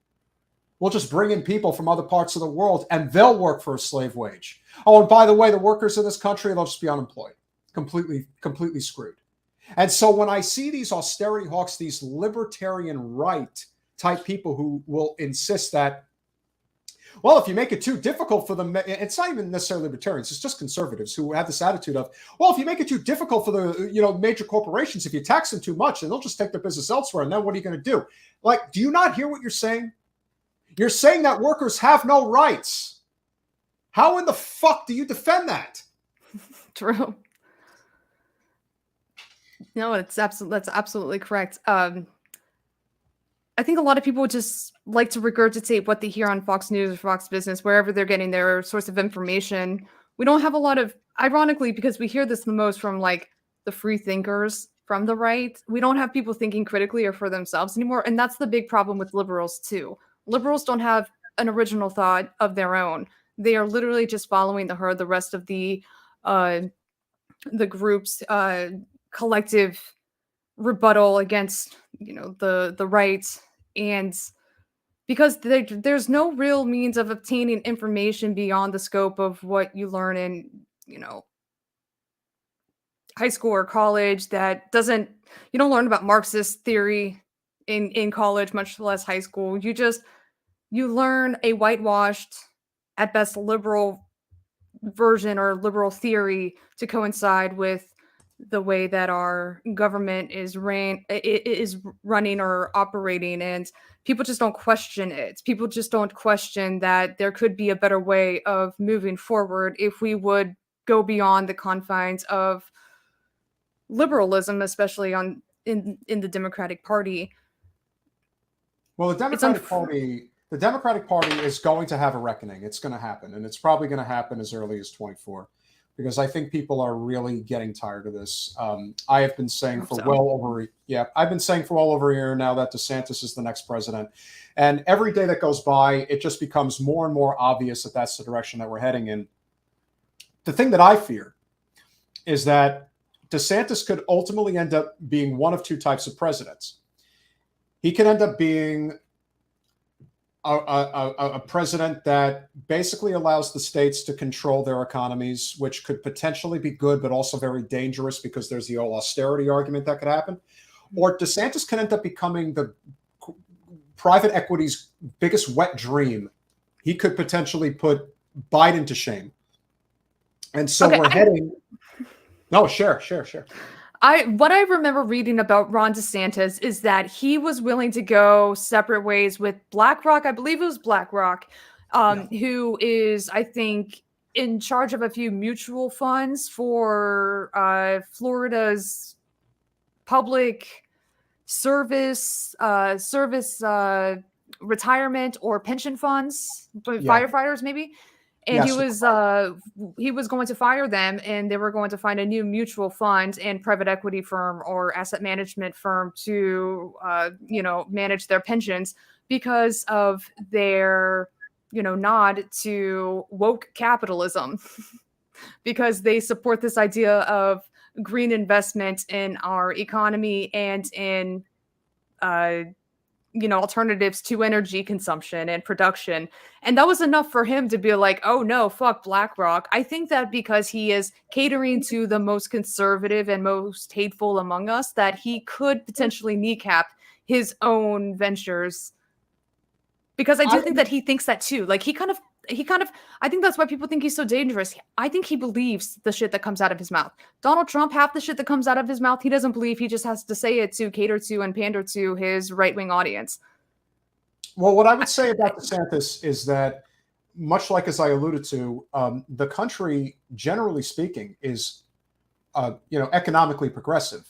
S1: We'll just bring in people from other parts of the world and they'll work for a slave wage. Oh, and by the way, the workers in this country, they'll just be unemployed, completely screwed. And so when I see these austerity hawks, these libertarian right type people who will insist that, well, if you make it too difficult for them, it's not even necessarily libertarians, it's just conservatives who have this attitude of, well, if you make it too difficult for the major corporations, if you tax them too much, then they'll just take their business elsewhere. And then what are you going to do? Like, do you not hear what you're saying? You're saying that workers have no rights. How in the fuck do you defend that?
S2: True. No, that's absolutely correct. I think a lot of people just like to regurgitate what they hear on Fox News or Fox Business, wherever they're getting their source of information. We don't have a lot of, ironically, because we hear this the most from like the free thinkers from the right, we don't have people thinking critically or for themselves anymore. And that's the big problem with liberals too. Liberals don't have an original thought of their own. They are literally just following the herd, the rest of the group's collective rebuttal against the right. And because there's no real means of obtaining information beyond the scope of what you learn in high school or college, you don't learn about Marxist theory in college, much less high school. You learn a whitewashed, at best liberal version or liberal theory to coincide with the way that our government is running or operating, and people just don't question it. People just don't question that there could be a better way of moving forward if we would go beyond the confines of liberalism, especially in the Democratic Party.
S1: Well, the Democratic Party is going to have a reckoning. It's going to happen, and it's probably going to happen as early as 24, because I think people are really getting tired of this. I have been saying for well over a year now that DeSantis is the next president, and every day that goes by, it just becomes more and more obvious that that's the direction that we're heading in. The thing that I fear is that DeSantis could ultimately end up being one of two types of presidents. He could end up being a president that basically allows the states to control their economies, which could potentially be good, but also very dangerous because there's the old austerity argument that could happen. Or DeSantis could end up becoming the private equity's biggest wet dream. He could potentially put Biden to shame. And so we're heading. No, share.
S2: What I remember reading about Ron DeSantis is that he was willing to go separate ways with BlackRock. I believe it was BlackRock, who is, I think, in charge of a few mutual funds for Florida's public service retirement or pension funds, firefighters maybe. And he was going to fire them, and they were going to find a new mutual fund and private equity firm or asset management firm to, manage their pensions because of their, nod to woke capitalism, because they support this idea of green investment in our economy and in, alternatives to energy consumption and production. And that was enough for him to be like, oh no, fuck BlackRock. I think that because he is catering to the most conservative and most hateful among us, that he could potentially kneecap his own ventures. Because I do think that he thinks that too. Like, he kind of he kind of, I think that's why people think he's so dangerous. I think he believes the shit that comes out of his mouth. Donald Trump, half the shit that comes out of his mouth, he doesn't believe. He just has to say it to cater to and pander to his right-wing audience.
S1: Well, what I would say about DeSantis is that, much like as I alluded to, the country, generally speaking, is economically progressive,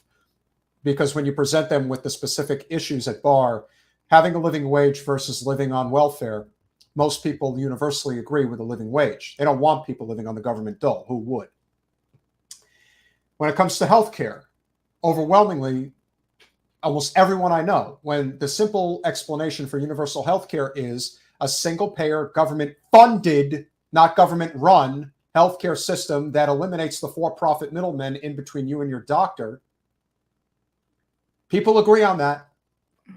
S1: because when you present them with the specific issues at bar, having a living wage versus living on welfare, most people universally agree with a living wage. They don't want people living on the government dole. Who would? When it comes to healthcare, overwhelmingly, almost everyone I know, when the simple explanation for universal healthcare is a single payer, government funded, not government run healthcare system that eliminates the for-profit middlemen in between you and your doctor, people agree on that.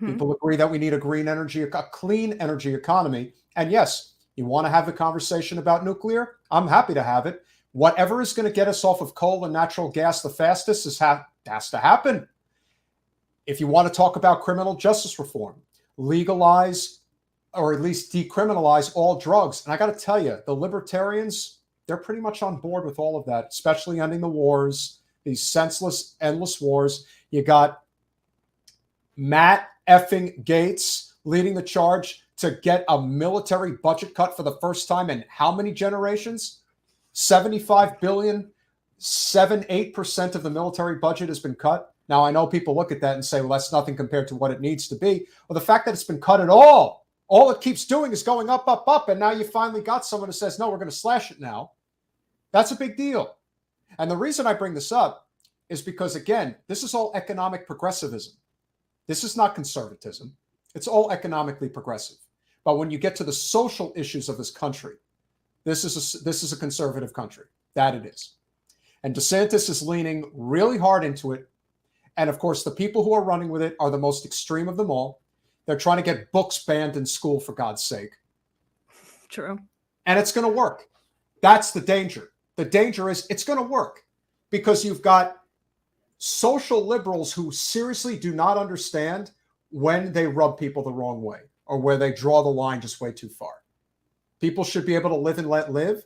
S1: People agree that we need a green energy, a clean energy economy. And yes, you want to have the conversation about nuclear? I'm happy to have it. Whatever is going to get us off of coal and natural gas the fastest has to happen. If you want to talk about criminal justice reform, legalize or at least decriminalize all drugs. And I got to tell you, the libertarians, they're pretty much on board with all of that, especially ending the wars, these senseless, endless wars. You got Matt effing Gates leading the charge to get a military budget cut for the first time in how many generations? 75 billion, 8% of the military budget has been cut. Now, I know people look at that and say, well, that's nothing compared to what it needs to be. Well, the fact that it's been cut at all it keeps doing is going up, up, up. And now you finally got someone who says, no, we're going to slash it now. That's a big deal. And the reason I bring this up is because, again, this is all economic progressivism. This is not conservatism. It's all economically progressive. But when you get to the social issues of this country, this is a conservative country. That it is. And DeSantis is leaning really hard into it. And of course, the people who are running with it are the most extreme of them all. They're trying to get books banned in school, for God's sake.
S2: True.
S1: And it's going to work. That's the danger. The danger is it's going to work because you've got social liberals who seriously do not understand when they rub people the wrong way or where they draw the line just way too far. People should be able to live and let live.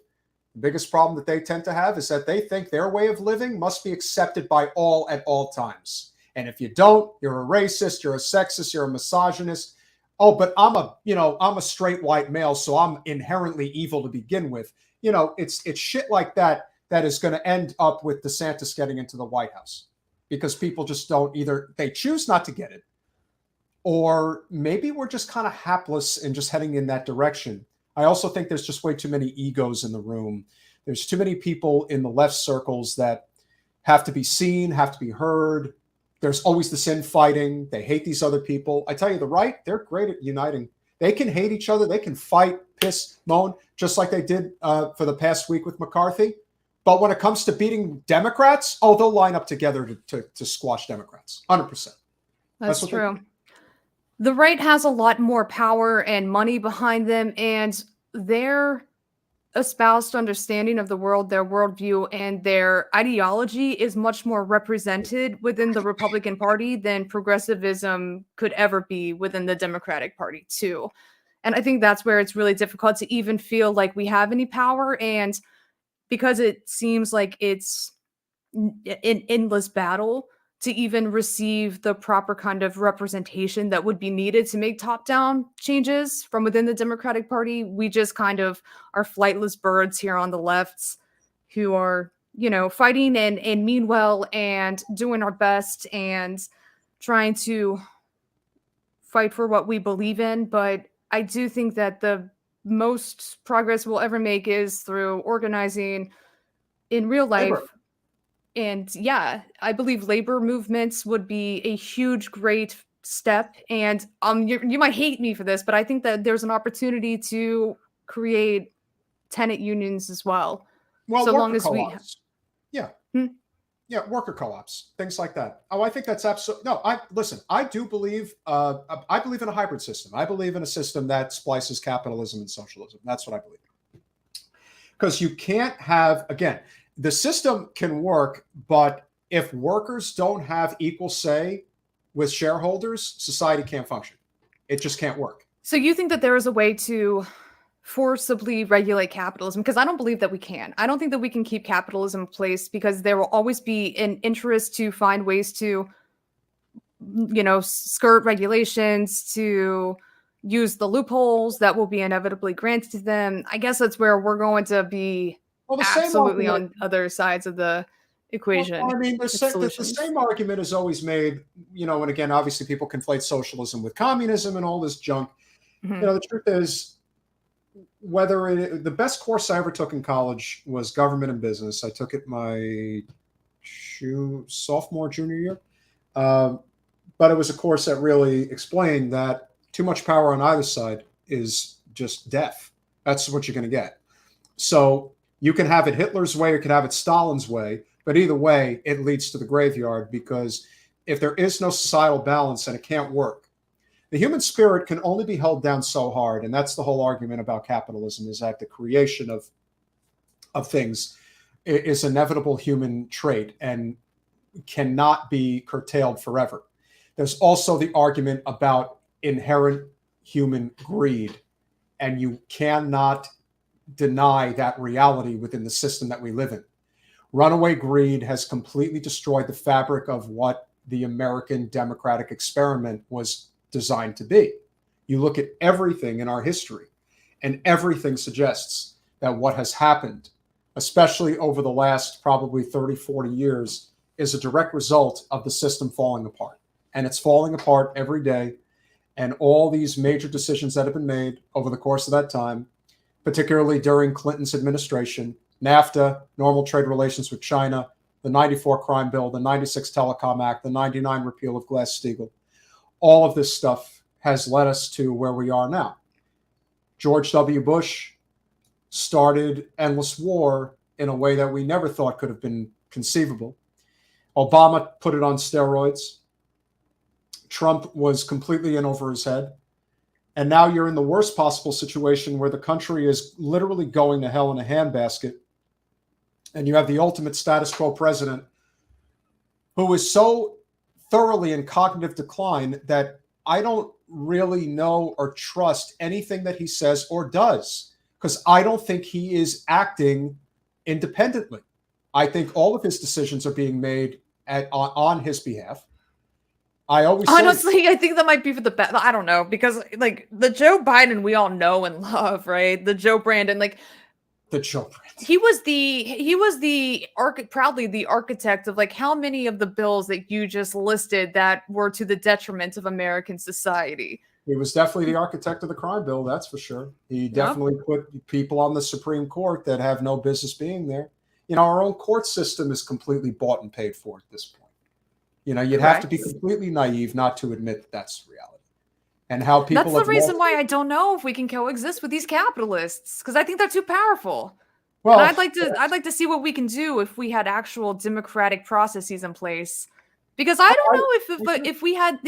S1: The biggest problem that they tend to have is that they think their way of living must be accepted by all at all times. And if you don't, you're a racist, you're a sexist, you're a misogynist. Oh, but I'm a straight white male, so I'm inherently evil to begin with. It's shit like that is going to end up with DeSantis getting into the White House because people just don't either. They choose not to get it, or maybe we're just kind of hapless and just heading in that direction. I also think there's just way too many egos in the room. There's too many people in the left circles that have to be seen, have to be heard. There's always this infighting. They hate these other people. I tell you, the right, they're great at uniting. They can hate each other. They can fight, piss, moan, just like they did for the past week with McCarthy. But when it comes to beating Democrats, they'll line up together to squash Democrats. 100%.
S2: That's true. The right has a lot more power and money behind them, and their espoused understanding of the world, their worldview, and their ideology is much more represented within the Republican Party than progressivism could ever be within the Democratic Party, too. And I think that's where it's really difficult to even feel like we have any power. And because it seems like it's an endless battle to even receive the proper kind of representation that would be needed to make top-down changes from within the Democratic Party, we just kind of are flightless birds here on the lefts who are, fighting and mean well and doing our best and trying to fight for what we believe in. But I do think that the most progress we'll ever make is through organizing in real life.
S1: Labor.
S2: And yeah, I believe labor movements would be a huge, great step. And you might hate me for this, but I think that there's an opportunity to create tenant unions as well.
S1: Well,
S2: so
S1: worker
S2: long as
S1: co-ops. Yeah, worker co-ops, things like that. I think that's absolutely no. I do believe. I believe in a hybrid system. I believe in a system that splices capitalism and socialism. That's what I believe. Because you can't have, again, the system can work, but if workers don't have equal say with shareholders, society can't function. It just can't work.
S2: So you think that there is a way to forcibly regulate capitalism, because I don't believe that we can. I don't think that we can keep capitalism in place, because there will always be an interest to find ways to, skirt regulations, to use the loopholes that will be inevitably granted to them. I guess that's where we're going to be
S1: Well, the same
S2: absolutely
S1: argument.
S2: on other sides of the
S1: Well,
S2: equation
S1: I mean,
S2: with
S1: the
S2: solutions.
S1: same argument is always made, and again, obviously, people conflate socialism with communism and all this junk.
S2: Mhm.
S1: The truth is, the best course I ever took in college was government and business. I took it my sophomore, junior year. Um, but it was a course that really explained that too much power on either side is just death. That's what you're going to get. So you can have it Hitler's way or you can have it Stalin's way, but either way, it leads to the graveyard, because if there is no societal balance, and it can't work. The human spirit can only be held down so hard, and that's the whole argument about capitalism, is that the creation of things is inevitable human trait and cannot be curtailed forever. There's also the argument about inherent human greed, and you cannot deny that reality within the system that we live in. Runaway greed has completely destroyed the fabric of what the American democratic experiment was designed to be. You look at everything in our history, and everything suggests that what has happened, especially over the last probably 30, 40 years, is a direct result of the system falling apart. And it's falling apart every day. And all these major decisions that have been made over the course of that time, particularly during Clinton's administration, NAFTA, normal trade relations with China, the 94 crime bill, the 96 Telecom Act, the 99 repeal of Glass-Steagall, all of this stuff has led us to where we are now. George W. Bush started endless war in a way that we never thought could have been conceivable. Obama put it on steroids. Trump was completely in over his head. And now you're in the worst possible situation, where the country is literally going to hell in a handbasket. And you have the ultimate status quo president, who is so thoroughly in cognitive decline that I don't really know or trust anything that he says or does, because I don't think he is acting independently. I think all of his decisions are being made on his behalf. I always
S2: Honestly, I think that might be for the best. I don't know, because like the Joe Biden we all know and love, right? The Joe Brandon, like
S1: the Joe Brandon.
S2: proudly the architect of like how many of the bills that you just listed that were to the detriment of American society.
S1: He was definitely the architect of the crime bill, that's for sure. He definitely put people on the Supreme Court that have no business being there. Our own court system is completely bought and paid for at this point. You'd have to be completely naive not to admit that that's reality. And how people
S2: That's the reason why I don't know if we can coexist with these capitalists, because I think they're too powerful. Well, and I'd like to see what we can do if we had actual democratic processes in place. Because I don't know if we had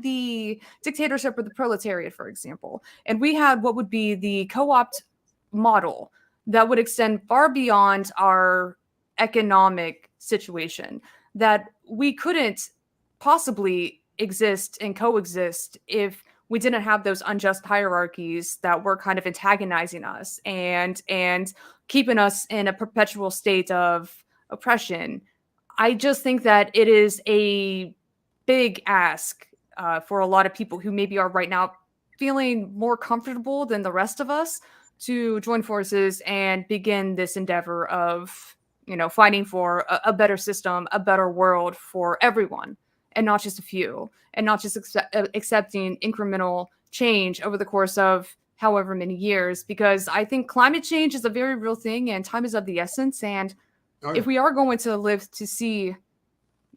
S2: the dictatorship or the proletariat, for example, and we had what would be the co-opt model that would extend far beyond our economic situation, that we couldn't possibly exist and coexist if we didn't have those unjust hierarchies that were kind of antagonizing us and keeping us in a perpetual state of oppression. I just think that it is a big ask for a lot of people who maybe are right now feeling more comfortable than the rest of us to join forces and begin this endeavor of, fighting for a better system, a better world for everyone, and not just a few, and not just accepting incremental change over the course of however many years, because I think climate change is a very real thing and time is of the essence. And if we are going to live to see,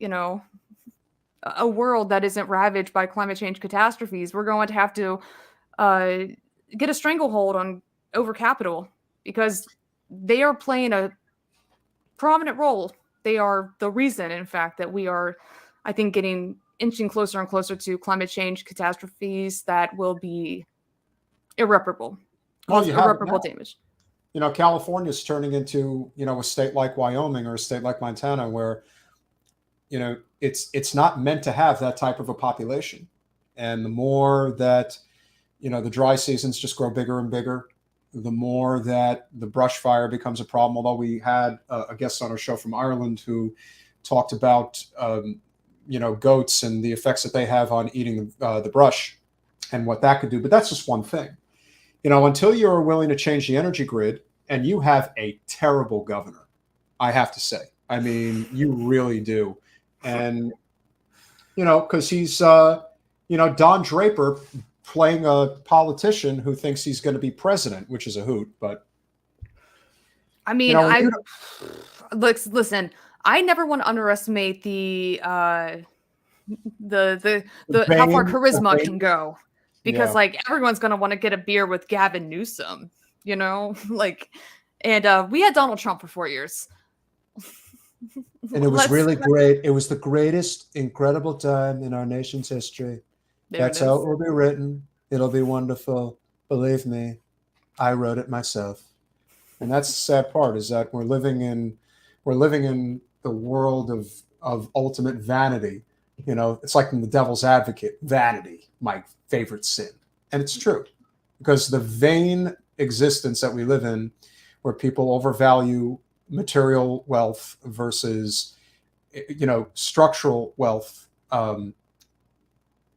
S2: a world that isn't ravaged by climate change catastrophes, we're going to have to get a stranglehold on over capital, because they are playing a prominent role. They are the reason, in fact, that we are, I think, inching closer and closer to climate change catastrophes that will be irreparable. Irreparable damage.
S1: California's turning into, a state like Wyoming or a state like Montana, where, it's not meant to have that type of a population. And the more that, the dry seasons just grow bigger and bigger, the more that the brush fire becomes a problem. Although we had a guest on our show from Ireland who talked about goats and the effects that they have on eating the brush and what that could do. But that's just one thing. Until you're willing to change the energy grid, and you have a terrible governor, I have to say. I mean, you really do. And, because he's, Don Draper playing a politician who thinks he's going to be president, which is a hoot. But
S2: I mean, listen. I never want to underestimate the how far charisma can go, because everyone's going to want to get a beer with Gavin Newsom, and we had Donald Trump for 4 years.
S1: And it was really great. It was the greatest, incredible time in our nation's history. That's how it will be written. It'll be wonderful. Believe me, I wrote it myself. And that's the sad part, is that we're living in the world of ultimate vanity. It's like in The Devil's Advocate, vanity, my favorite sin. And it's true, because the vain existence that we live in, where people overvalue material wealth versus, structural wealth.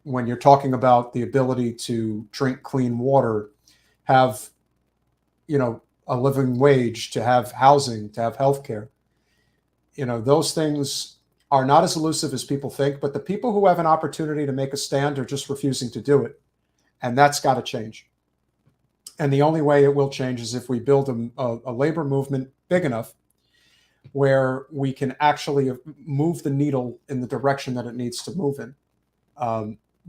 S1: When you're talking about the ability to drink clean water, have, a living wage, to have housing, to have healthcare, those things are not as elusive as people think. But the people who have an opportunity to make a stand are just refusing to do it. And that's got to change. And the only way it will change is if we build a labor movement big enough where we can actually move the needle in the direction that it needs to move in.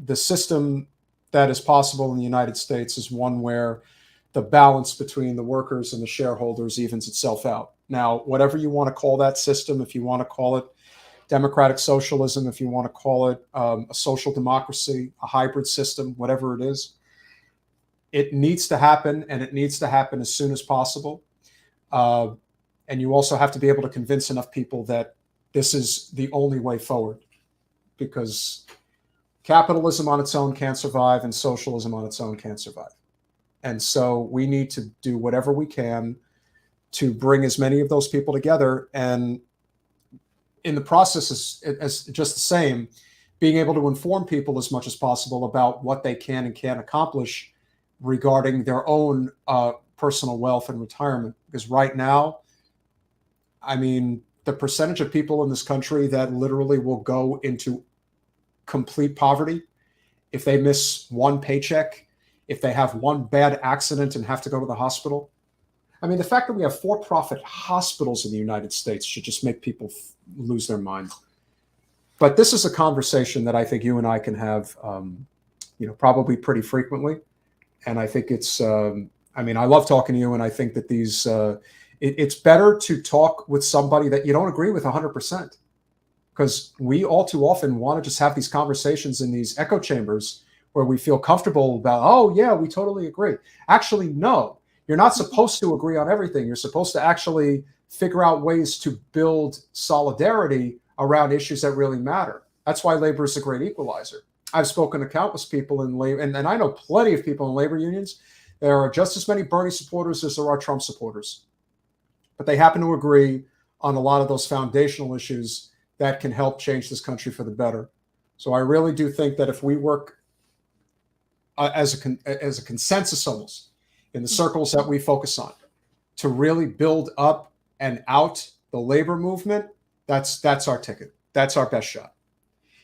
S1: The system that is possible in the United States is one where the balance between the workers and the shareholders evens itself out. Now, whatever you want to call that system, if you want to call it democratic socialism, if you want to call it a social democracy, a hybrid system, whatever it is, it needs to happen, and it needs to happen as soon as possible. And you also have to be able to convince enough people that this is the only way forward, because capitalism on its own can't survive, and socialism on its own can't survive. And so we need to do whatever we can to bring as many of those people together. And in the process, as just the same, being able to inform people as much as possible about what they can and can't accomplish regarding their own personal wealth and retirement. Because right now, I mean, the percentage of people in this country that literally will go into complete poverty if they miss one paycheck, if they have one bad accident and have to go to the hospital. I mean, the fact that we have for-profit hospitals in the United States should just make people lose their mind. But this is a conversation that I think you and I can have, probably pretty frequently. And I think it's, I love talking to you, and I think that it's better to talk with somebody that you don't agree with 100%, because we all too often want to just have these conversations in these echo chambers where we feel comfortable about, oh yeah, we totally agree. Actually, no, you're not supposed to agree on everything. You're supposed to actually figure out ways to build solidarity around issues that really matter. That's why labor is a great equalizer. I've spoken to countless people in labor, and I know plenty of people in labor unions. There are just as many Bernie supporters as there are Trump supporters. But they happen to agree on a lot of those foundational issues that can help change this country for the better. So I really do think that if we work as a consensus almost in the circles that we focus on to really build up and out the labor movement, that's our ticket. That's our best shot.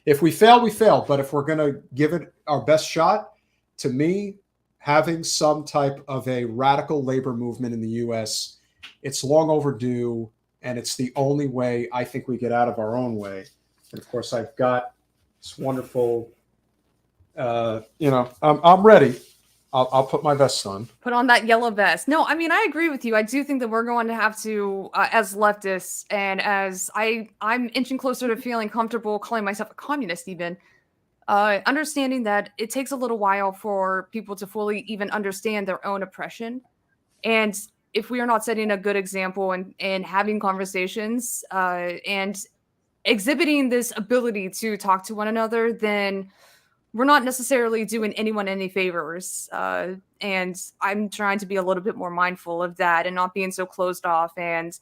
S1: If we fail, we fail. But if we're going to give it our best shot, to me, having some type of a radical labor movement in the U.S., it's long overdue, and it's the only way I think we get out of our own way. And of course, I've got this wonderful, I'm ready. I'll put my vest on.
S2: Put on that yellow vest. No, I mean, I agree with you. I do think that we're going to have to, as leftists, and as I'm inching closer to feeling comfortable calling myself a communist even, understanding that it takes a little while for people to fully even understand their own oppression. And if we are not setting a good example and having conversations and exhibiting this ability to talk to one another, then we're not necessarily doing anyone any favors. And I'm trying to be a little bit more mindful of that and not being so closed off and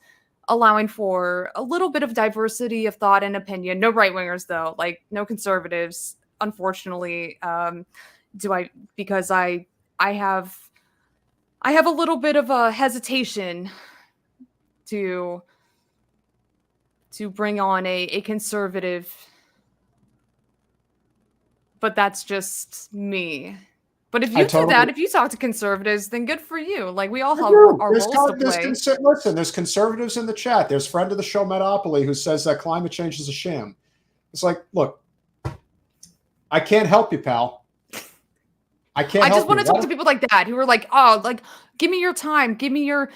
S2: allowing for a little bit of diversity of thought and opinion. No right wingers though, like no conservatives. Unfortunately, do I because I have a little bit of a hesitation to bring on a conservative, but that's just me. But if
S1: I
S2: you do
S1: totally.
S2: that, if you talk to conservatives, then good for you. Like we all
S1: I
S2: have
S1: do.
S2: our roles to play.
S1: Listen, there's conservatives in the chat. There's friend of the show, Metopoly, who says that climate change is a sham. It's like, look, I can't help you, pal. I can't.
S2: I just
S1: help
S2: want
S1: you.
S2: to talk to people like that who are like, oh, like give me your time, give me your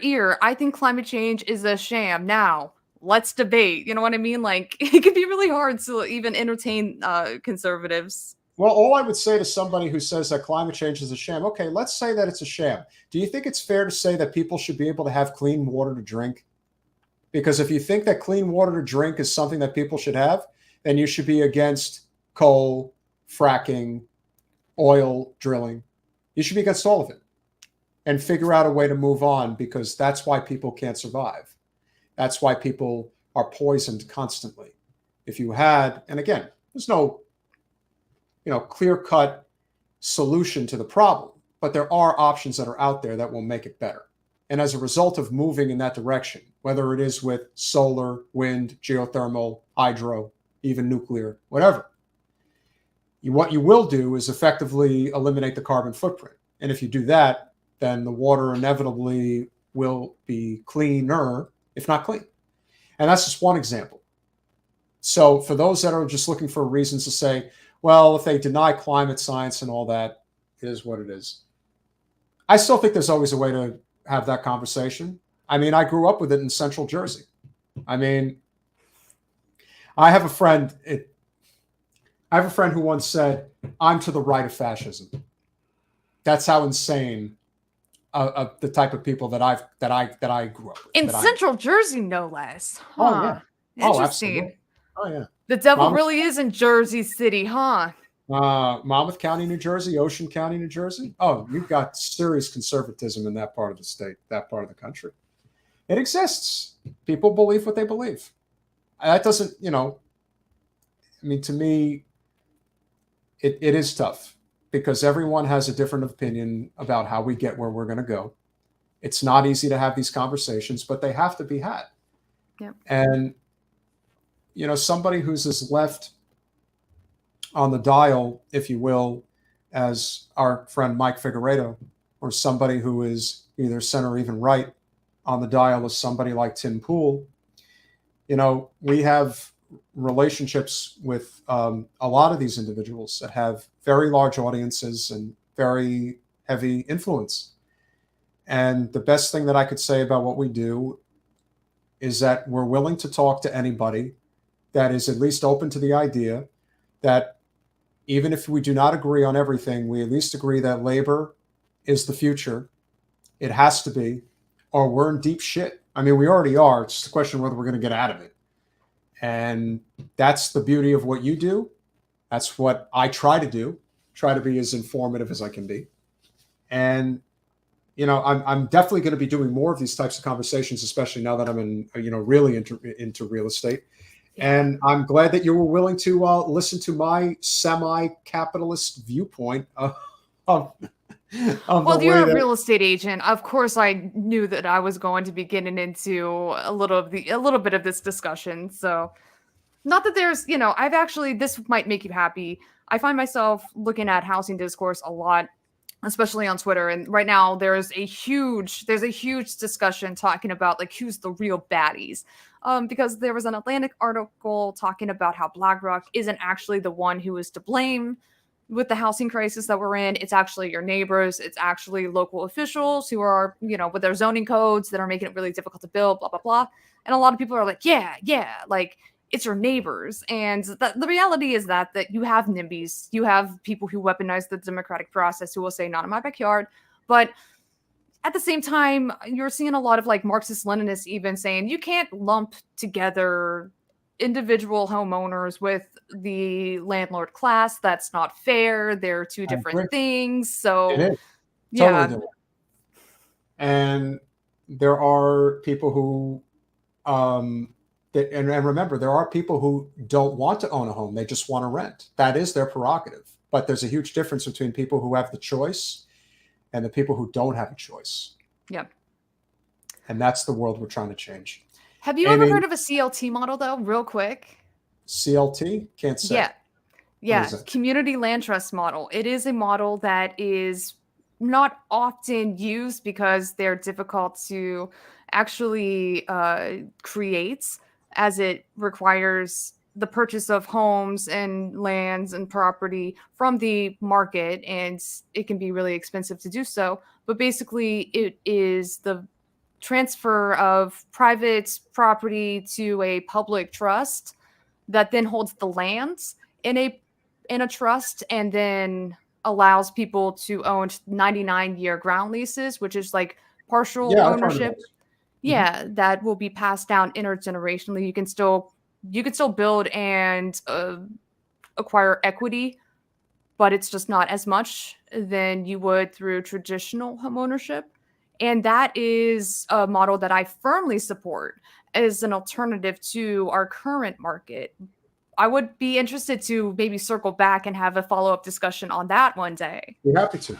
S2: ear. I think climate change is a sham. Now let's debate. You know what I mean? Like it can be really hard to even entertain conservatives.
S1: Well, all I would say to somebody who says that climate change is a sham, okay, let's say that it's a sham. Do you think it's fair to say that people should be able to have clean water to drink? Because if you think that clean water to drink is something that people should have, then you should be against coal, fracking, oil drilling. You should be against all of it and figure out a way to move on, because that's why people can't survive. That's why people are poisoned constantly. If you had, and again, there's no clear-cut solution to the problem, but there are options that are out there that will make it better. And as a result of moving in that direction, whether it is with solar, wind, geothermal, hydro, even nuclear, whatever, what you will do is effectively eliminate the carbon footprint. And if you do that, then the water inevitably will be cleaner, if not clean. And that's just one example. So for those that are just looking for reasons to say, well, if they deny climate science and all that, it is what it is. I still think there's always a way to have that conversation. I mean, I grew up with it in Central Jersey. I mean, I have a friend who once said, "I'm to the right of fascism." That's how insane the type of people that I grew up with.
S2: In Central Jersey, no less. Huh.
S1: Oh yeah. Oh,
S2: Interesting.
S1: absolutely. Oh yeah.
S2: The devil really is in Jersey City, huh?
S1: Monmouth County, New Jersey, Ocean County, New Jersey. Oh, you've got serious conservatism in that part of the state, that part of the country. It exists. People believe what they believe. That doesn't, I mean, to me, it is tough because everyone has a different opinion about how we get where we're going to go. It's not easy to have these conversations, but they have to be had.
S2: Yep.
S1: And, somebody who's as left on the dial, if you will, as our friend Mike Figueredo, or somebody who is either center or even right on the dial as somebody like Tim Pool, we have relationships with a lot of these individuals that have very large audiences and very heavy influence. And the best thing that I could say about what we do is that we're willing to talk to anybody that is at least open to the idea that even if we do not agree on everything, we at least agree that labor is the future. It has to be, or we're in deep shit. I mean, we already are. It's just a question of whether we're going to get out of it. And that's the beauty of what you do. That's what I try to do. Try to be as informative as I can be. And, I'm definitely going to be doing more of these types of conversations, especially now that I'm really into real estate. And I'm glad that you were willing to listen to my semi-capitalist viewpoint of
S2: well, you're a real estate agent. Of course, I knew that I was going to be getting into a little bit of this discussion. So, not that there's, I've actually, this might make you happy. I find myself looking at housing discourse a lot, especially on Twitter. And right now there's a huge discussion talking about like who's the real baddies. Because there was an Atlantic article talking about how BlackRock isn't actually the one who is to blame with the housing crisis that we're in. It's actually your neighbors. It's actually local officials who are, with their zoning codes that are making it really difficult to build, blah, blah, blah. And a lot of people are like, yeah, like it's your neighbors. And the reality is that you have NIMBYs. You have people who weaponize the democratic process who will say, not in my backyard. But at the same time, you're seeing a lot of like Marxist Leninists even saying you can't lump together individual homeowners with the landlord class. That's not fair. They're two
S1: I
S2: different
S1: agree.
S2: things.
S1: It
S2: So,
S1: is totally
S2: yeah.
S1: different. And there are people who, and remember, there are people who don't want to own a home. They just want to rent. That is their prerogative. But there's a huge difference between people who have the choice and the people who don't have a choice.
S2: Yeah.
S1: And that's the world we're trying to change.
S2: Have you ever
S1: Amy,
S2: heard of a CLT model, though, real quick?
S1: CLT? Can't say.
S2: Yeah.
S1: What is
S2: Yeah.
S1: it?
S2: Community land trust model. It is a model that is not often used because they're difficult to actually create, as it requires the purchase of homes and lands and property from the market, and it can be really expensive to do so. But basically, it is the transfer of private property to a public trust that then holds the lands in a trust, and then allows people to own 99-year ground leases, which is like partial
S1: Yeah, I've heard of
S2: ownership.
S1: those. Mhm.
S2: Yeah, that will be passed down intergenerationally. You can still build and acquire equity, but it's just not as much than you would through traditional homeownership. And that is a model that I firmly support as an alternative to our current market. I would be interested to maybe circle back and have a follow-up discussion on that one day.
S1: Be happy to.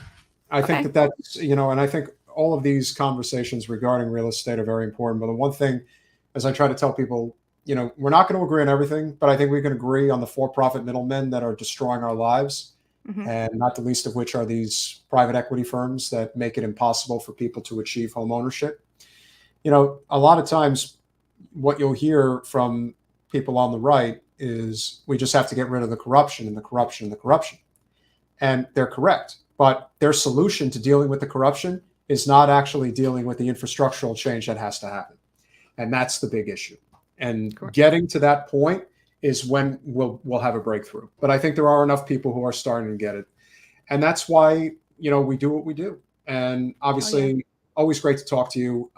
S1: I think
S2: Okay.
S1: that's, and I think all of these conversations regarding real estate are very important. But the one thing, as I try to tell people, we're not going to agree on everything, but I think we can agree on the for-profit middlemen that are destroying our lives,
S2: Hmm.
S1: and not the least of which are these private equity firms that make it impossible for people to achieve home ownership. A lot of times what you'll hear from people on the right is we just have to get rid of the corruption and the corruption and the corruption. And they're correct. But their solution to dealing with the corruption is not actually dealing with the infrastructural change that has to happen. And that's the big issue. And
S2: Correct.
S1: getting to that point is when we'll have a breakthrough. But I think there are enough people who are starting to get it. And that's why, we do what we do. And obviously, always great to talk to you.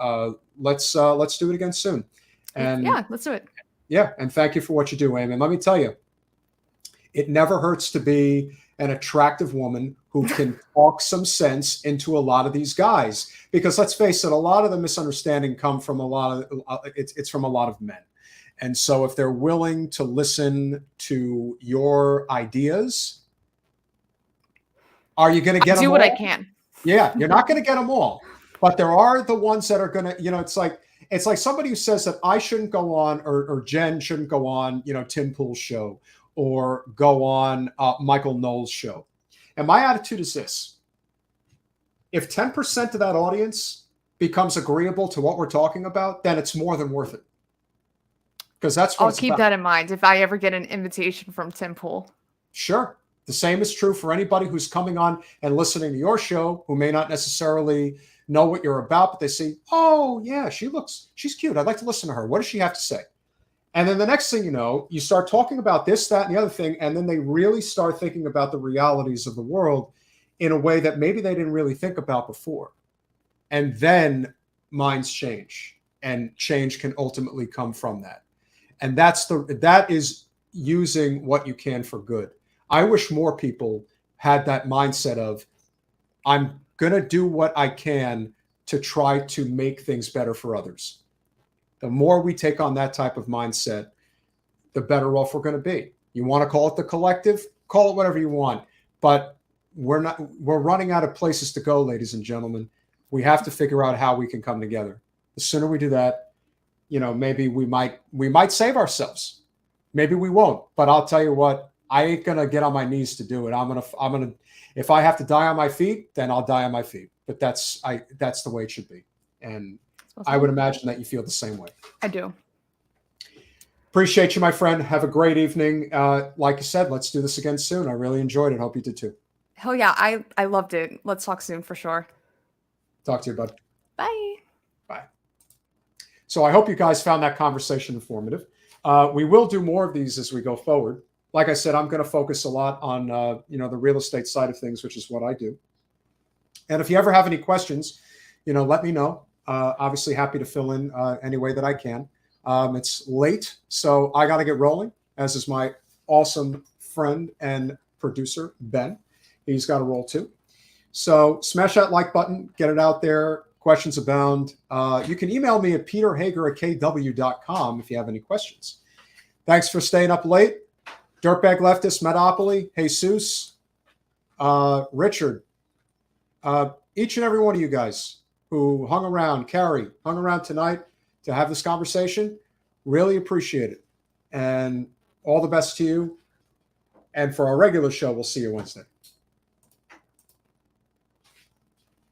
S1: Let's do it again soon. And
S2: Yeah, let's do it.
S1: yeah, and thank you for what you do, Amy. And let me tell you, it never hurts to be an attractive woman who can talk some sense into a lot of these guys. Because let's face it, a lot of the misunderstanding come from it's from a lot of men. And so if they're willing to listen to your ideas, are you going to get them
S2: Do
S1: all?
S2: what I can.
S1: Yeah, you're not going to get them all. But there are the ones that are going to, it's like somebody who says that I shouldn't go on, or Jen shouldn't go on, Tim Pool's show, or go on Michael Knowles' show. And my attitude is this: if 10% of that audience becomes agreeable to what we're talking about, then it's more than worth it. Because that's what
S2: I'll
S1: it's
S2: keep
S1: about.
S2: that in mind if I ever get an invitation from Tim Pool.
S1: Sure. The same is true for anybody who's coming on and listening to your show who may not necessarily know what you're about, but they say, oh, yeah, she's cute. I'd like to listen to her. What does she have to say? And then the next thing you know, you start talking about this, that, and the other thing, and then they really start thinking about the realities of the world in a way that maybe they didn't really think about before. And then minds change, and change can ultimately come from that. And that is using what you can for good. I wish more people had that mindset of, I'm going to do what I can to try to make things better for others. The more we take on that type of mindset, the better off we're going to be. You want to call it the collective, call it whatever you want. But we're running out of places to go, ladies and gentlemen. We have to figure out how we can come together. The sooner we do that, maybe we might save ourselves. Maybe we won't. But I'll tell you what, I ain't gonna get on my knees to do it. I'm gonna. If I have to die on my feet, then I'll die on my feet. But that's the way it should be. And I would imagine that you feel the same way.
S2: I do.
S1: Appreciate you, my friend. Have a great evening. Like I said, let's do this again soon. I really enjoyed it. Hope you did too.
S2: Hell yeah, I loved it. Let's talk soon for sure.
S1: Talk to you, bud.
S2: Bye.
S1: Bye. So I hope you guys found that conversation informative. We will do more of these as we go forward. Like I said, I'm going to focus a lot on the real estate side of things, which is what I do. And if you ever have any questions, let me know. Obviously, happy to fill in any way that I can. It's late, so I got to get rolling, as is my awesome friend and producer, Ben. He's got to roll too. So smash that like button, get it out there. Questions abound. You can email me at peterhager@kw.com if you have any questions. Thanks for staying up late. Dirtbag Leftist, Metopoly, Jesus, Richard, each and every one of you guys who hung around, Carrie, hung around tonight to have this conversation. Really appreciate it. And all the best to you. And for our regular show, we'll see you Wednesday.